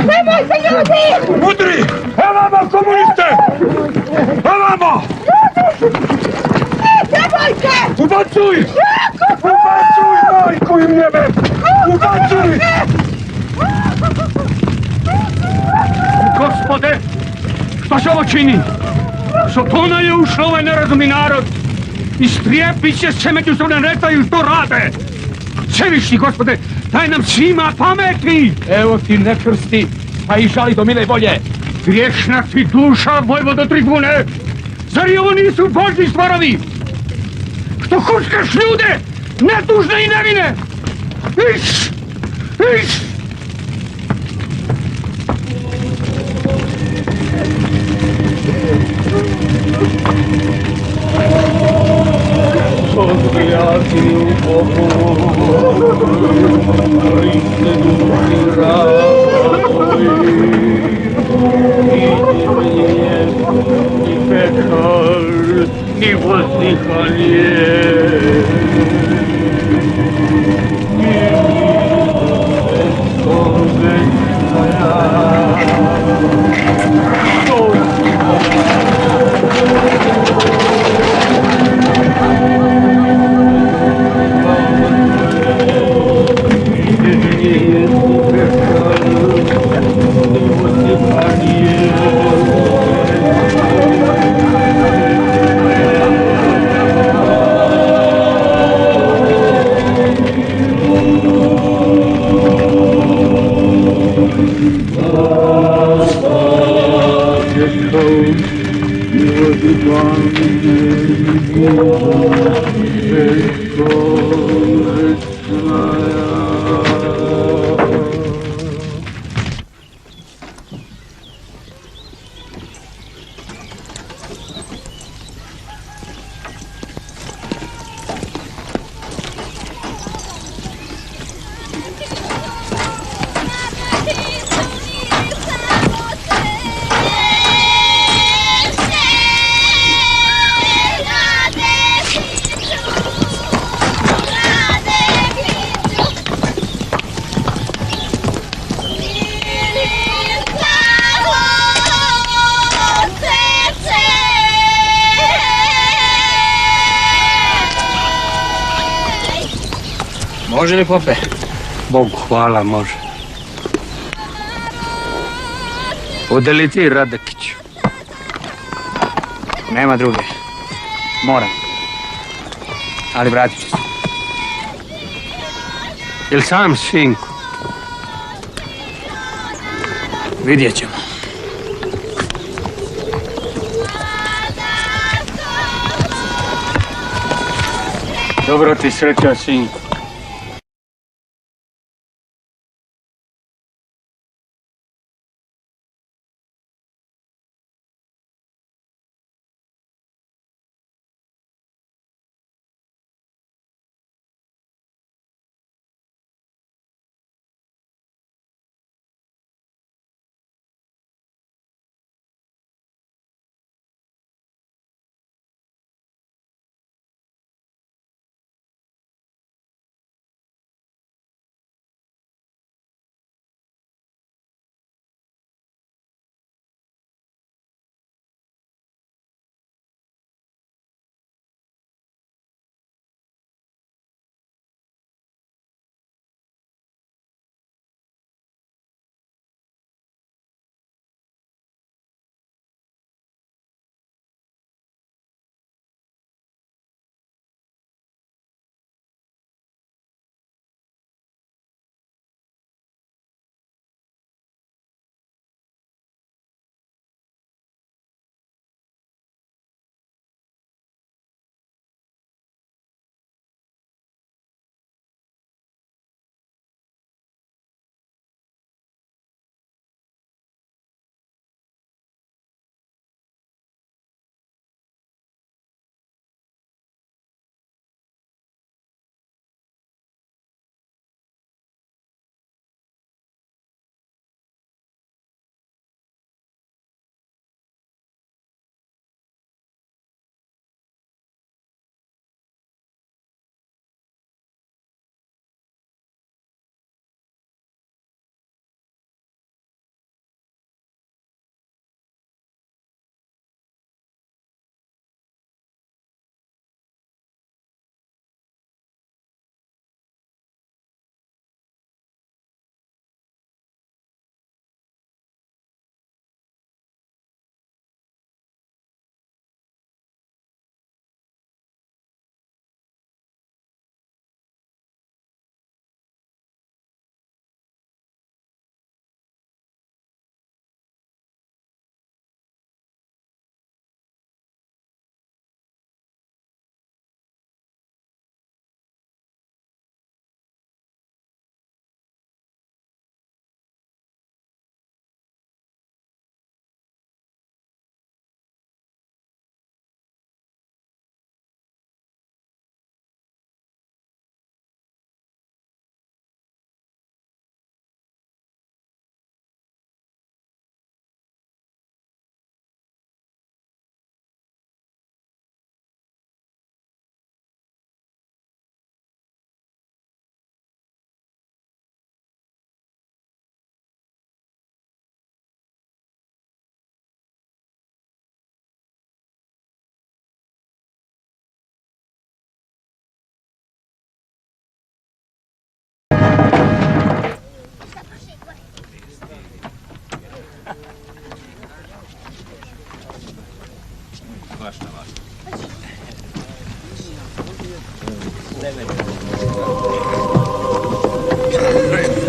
nemojte ljudi!
Udri! Evamo, komuniste! Evamo!
Nemojte!
Ubacuj! Ubacuj, majku im jebe! Ubacuj!
Gospode, što se ovo čini? Sotona je ušla ovaj nerazumni narod. I strijepiće se međusobno ne znaju što rade. Čevišnji, gospode, daj nam svima pameti!
Evo ti nekrsti, pa i žali do mile volje.
Griješna ti duša, vojvodo tribune! Zar i ovo nisu božji stvorovi? Što huškaš ljude, nedužne i nevine? Iš! Iš!
Odbijati u Bogu, rinne duši razvoj, ni pekar, ni vzdihanje,
Može li, pope?
Bogu hvala, može. Ode li ti, Radekić?
Nema druge. Moram.
Ali vratit ću se. Jel sam, sinku? Vidjet ćemo. Dobro ti sreća, sinku.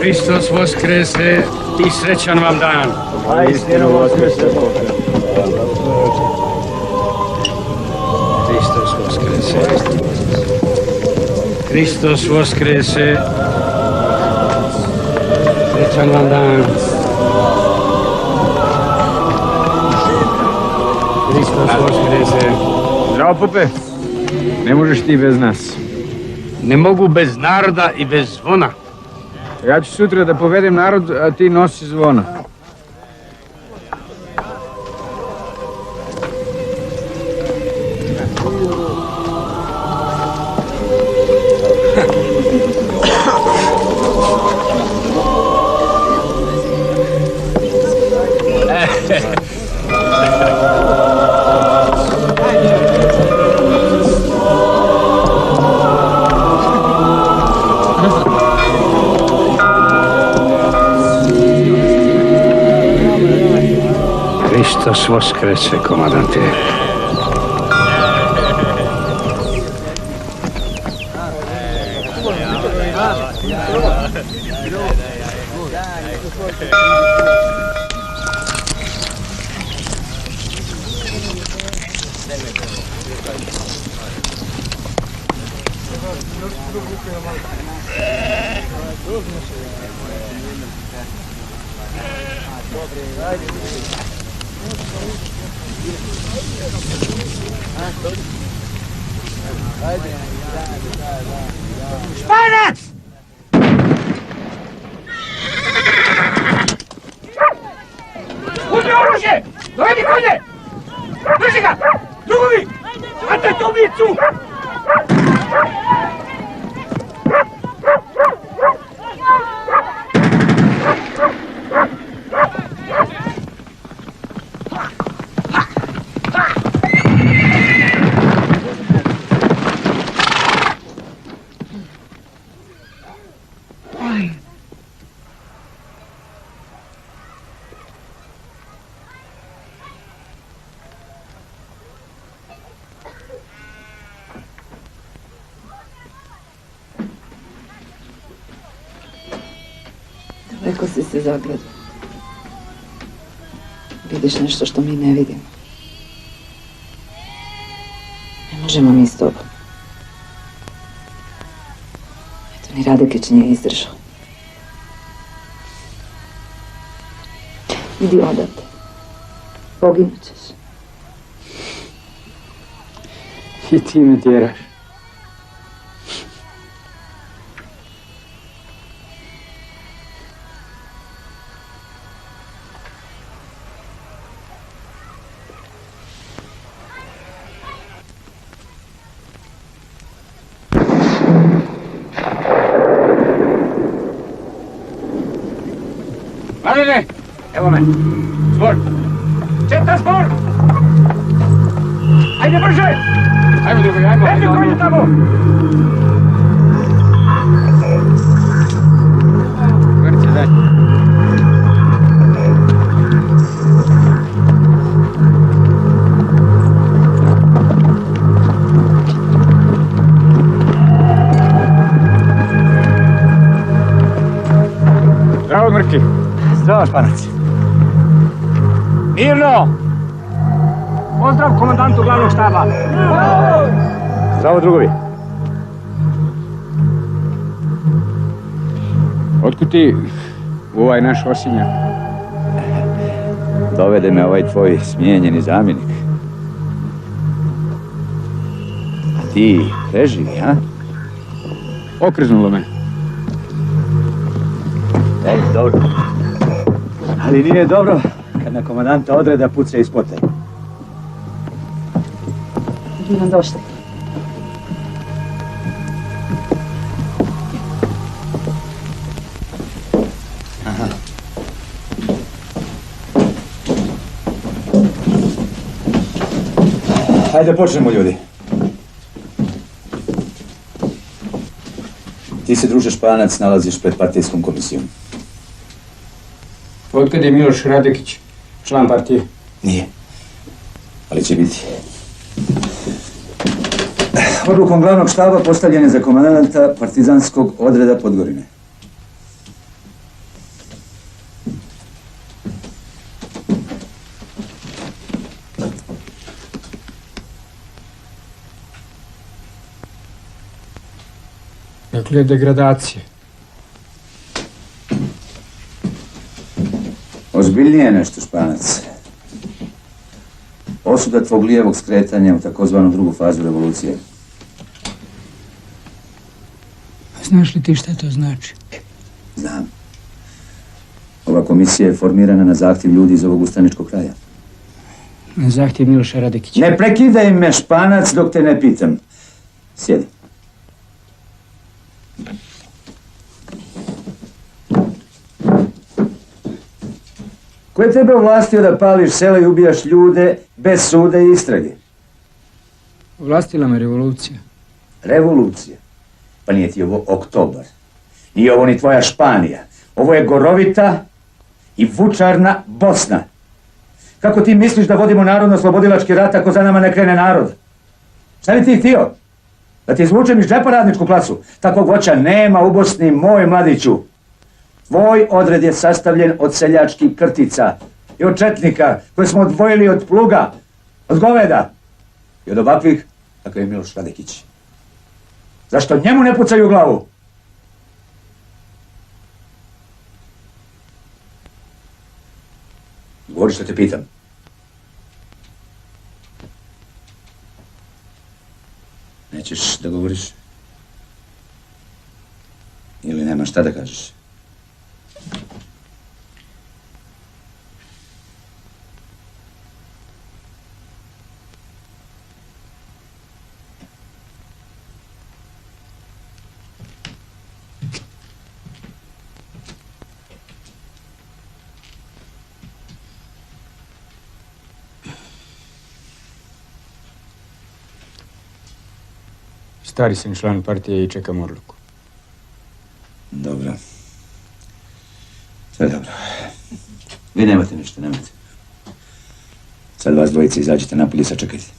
Hristos Voskrese i srećan vam dan.
A istinu Voskrese,
Hristos Voskrese. Hristos Voskrese. Srećan vam dan. Hristos Voskrese.
Zdravo, pope. Ne možeš ti bez nas.
Ne mogu bez naroda i bez zvona.
Ja ću sutra da povedem narod, a ti nosi zvona.
Hristos Voskrese, komandante.
Španac!
Uzmi oružje! Dovedi konje! Drži ga! Drugovi! Hvatajte ubicu!
Daleko si se zagledao. Vidiš nešto što mi ne vidimo. Ne možemo mi s tobom. Eto, ni Radekić nije izdržao. Idi odavde. Poginut ćeš.
I ti me tjeraš.
Mladene, evo me. Zbor. Četa zbor! Ajde brže! Ajmo drugi, ajmo. Ajde konje tamo! Vrće, daj. Zdravo, Mrki.
Zdravo, Španac.
Mirno! Pozdrav komandantu glavnog štaba.
Zdravo, drugovi.
Otkud ti u ovaj naš osinjak?
Dovede me ovaj tvoj smijenjeni zamjenik. A ti preživi, a?
Okrznulo me.
Dobro. Ali nije dobro kad na komandanta odreda puca iz pote.
Gdje nam došli?
Hajde počnemo, ljudi. Ti se, druže Španac, nalaziš pred partijskom komisijom.
Otkad je Miloš Radekić član partije?
Nije. Ali će biti. Odlukom glavnog štaba postavljen je za komandanta partizanskog odreda Podgorine.
Dakle, degradacije.
Ozbiljnije je nešto, Španac. Osuda tvog lijevog skretanja u takozvanu drugu fazu revolucije.
Znaš li ti šta to znači?
Znam. Ova komisija je formirana na zahtjev ljudi iz ovog ustaničkog kraja.
Na zahtjev Miloša Radekića.
Ne prekidaj me, Španac, dok te ne pitam. Sjedi. Ko je tebe ovlastio da pališ selo i ubijaš ljude bez suda i istrage?
Ovlastila me revolucija.
Revolucija? Pa nije ti ovo Oktobar. Nije ovo ni tvoja Španija. Ovo je gorovita i vučarna Bosna. Kako ti misliš da vodimo narodno-slobodilački rat ako za nama ne krene narod? Šta bi ti htio?
Da ti izvučem iz džepa radničku klasu. Takvog voća nema u Bosni, moj mladiću. Tvoj odred je sastavljen od seljačkih krtica i od četnika koje smo odvojili od pluga, od goveda i od ovakvih, kako je Miloš Radekić. Zašto njemu ne pucaju u glavu? Govori što te pitam. Nećeš da govoriš? Ili nemaš šta da kažeš?
Stari sam član partije i čekam odluku.
Dobro. Sve dobro. Vi nemate ništa, nemate. Sad vas dvojice izađite napolje i sačekajte.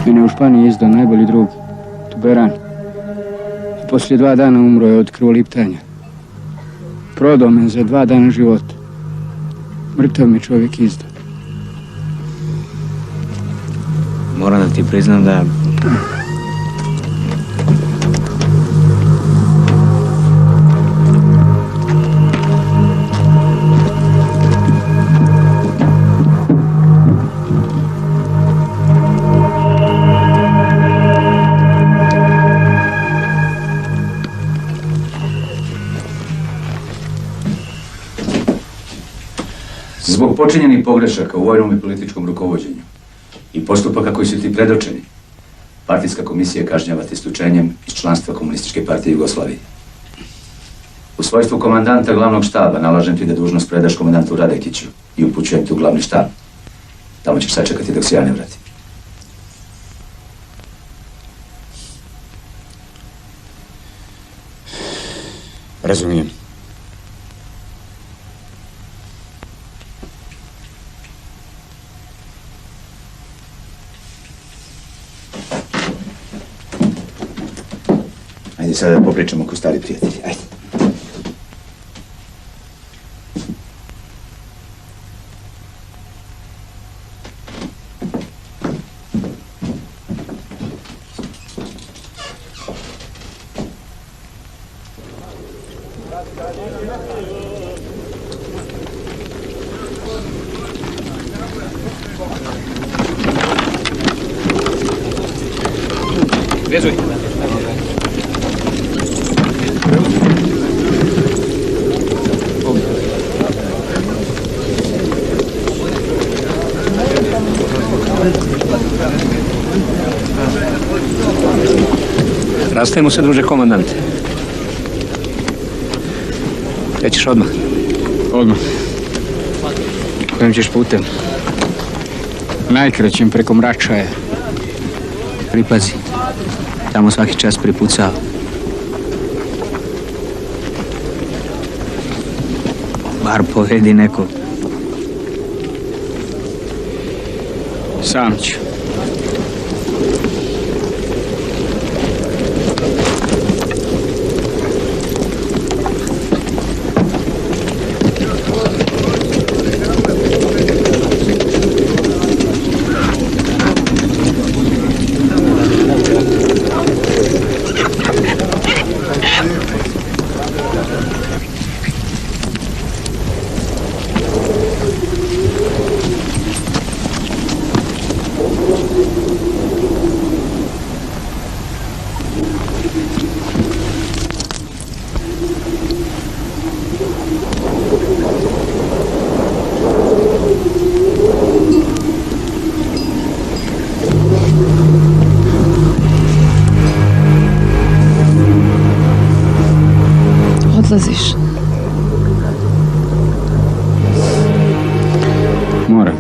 Mene u Španiji izdao najbolji drug, Tuberan. Poslije 2 dana umro je od krvoliptanja. Prodao me za 2 dana života. Mrtav me čovjek izdao.
Moram da ti priznam da...
Zbog počinjenih pogrešaka u vojnom i političkom rukovođenju i postupaka koji su ti predočeni, partijska komisija kažnjava te isključenjem iz članstva Komunističke partije Jugoslavije. U svojstvu komandanta glavnog štaba nalažem ti da dužnost predaš komandantu Radekiću i upućujem te u glavni štab. Tamo ćeš sačekati dok se ja ne vratim.
Razumijem.
Ajde sada da popričamo ko stari prijatelji, ajde.
Vezuj. Rastajemo se, druže komandante. Krećeš odmah?
Odmah. Kojim ćeš putem? Najkraćim preko Mračaja.
Pripazi, tamo svaki čas pripucava. Bar povedi nekog.
Sam ću.
Odlaziš.
Moram.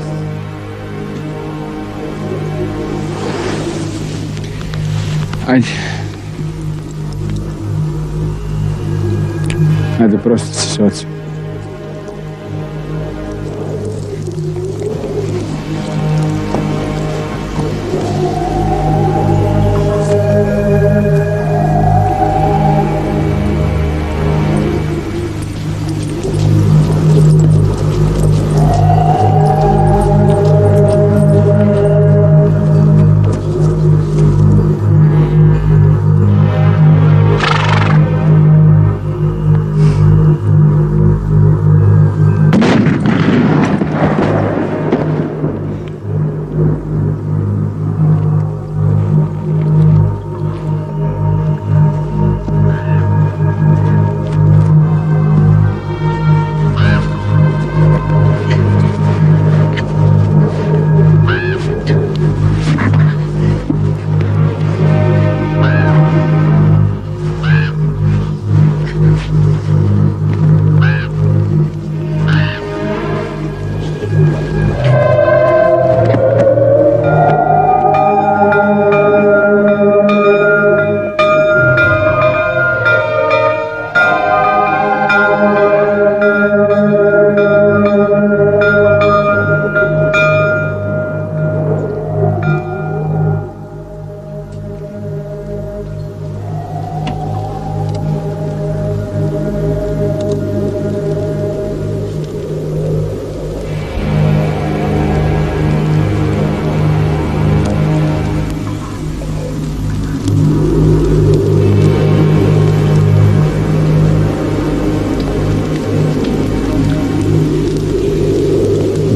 Ajde. Ajde, prosti se s ocem.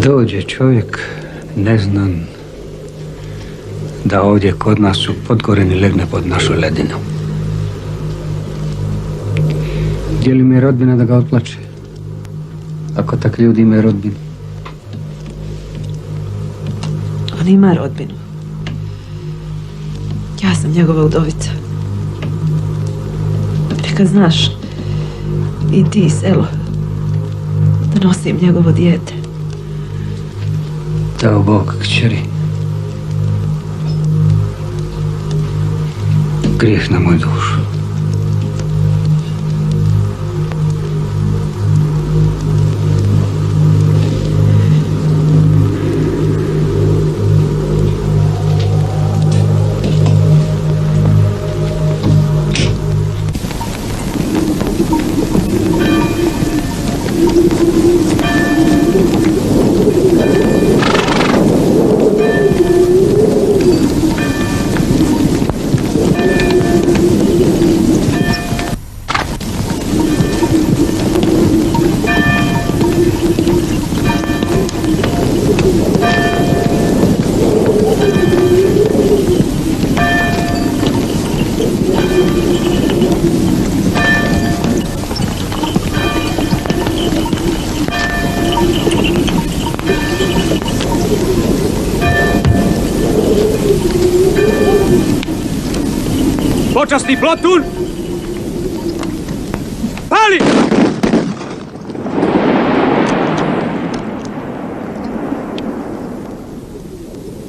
Dođe čovjek neznan da ovdje kod nas u Podgoreni legne pod našu ledinu. Dijeli mi rodbina da ga otplače. Ako tak ljudi imaju rodbinu.
On ima rodbinu. Ja sam njegova udovica. Neka znaš, i ti, selo, da nosim njegovo dijete.
Dao Bog, kćeri. Grijeh na moju dušu.
Počasni plotun! Pali!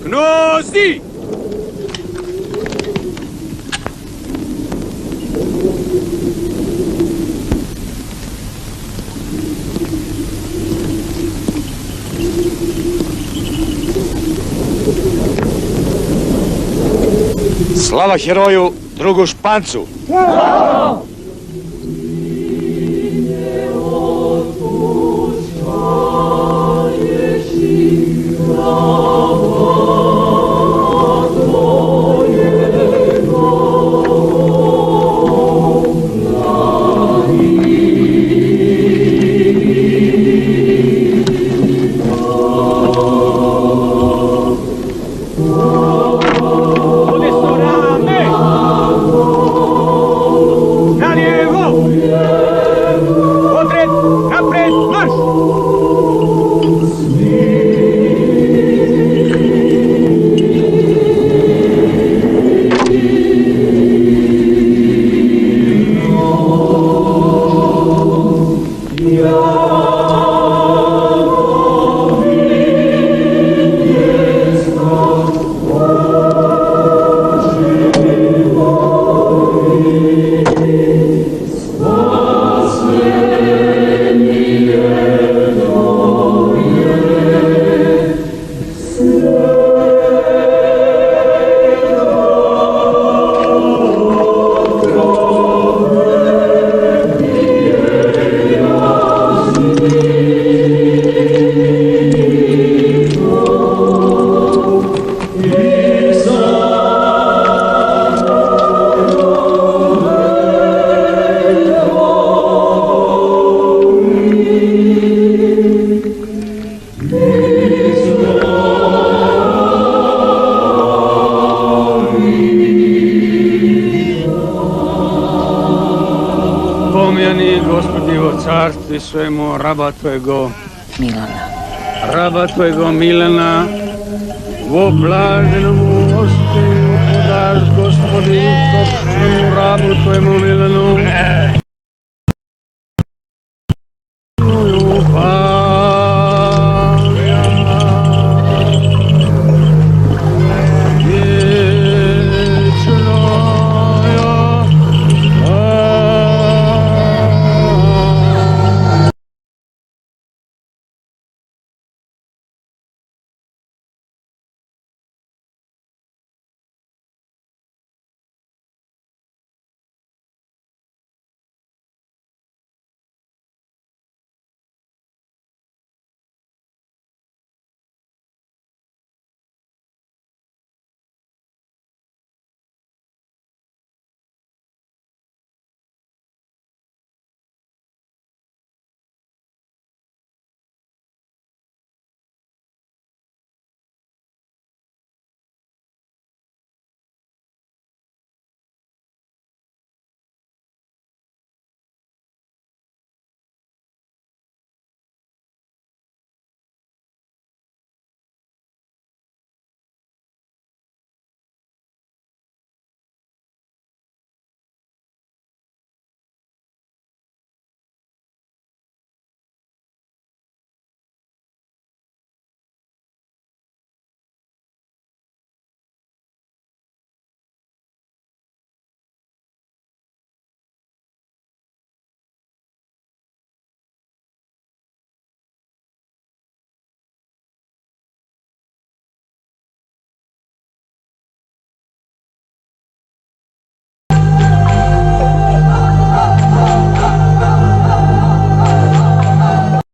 Gnozi! Slava heroju, drugu Špancu!
Pomjeni, Gospodivo, carstvi svemo, raba Tvojego
Milana.
Raba Tvojego Milana, vo blaženomu ostenju podaš, Gospodi, topšemu rabu Tvojemu Milanu. Tvoju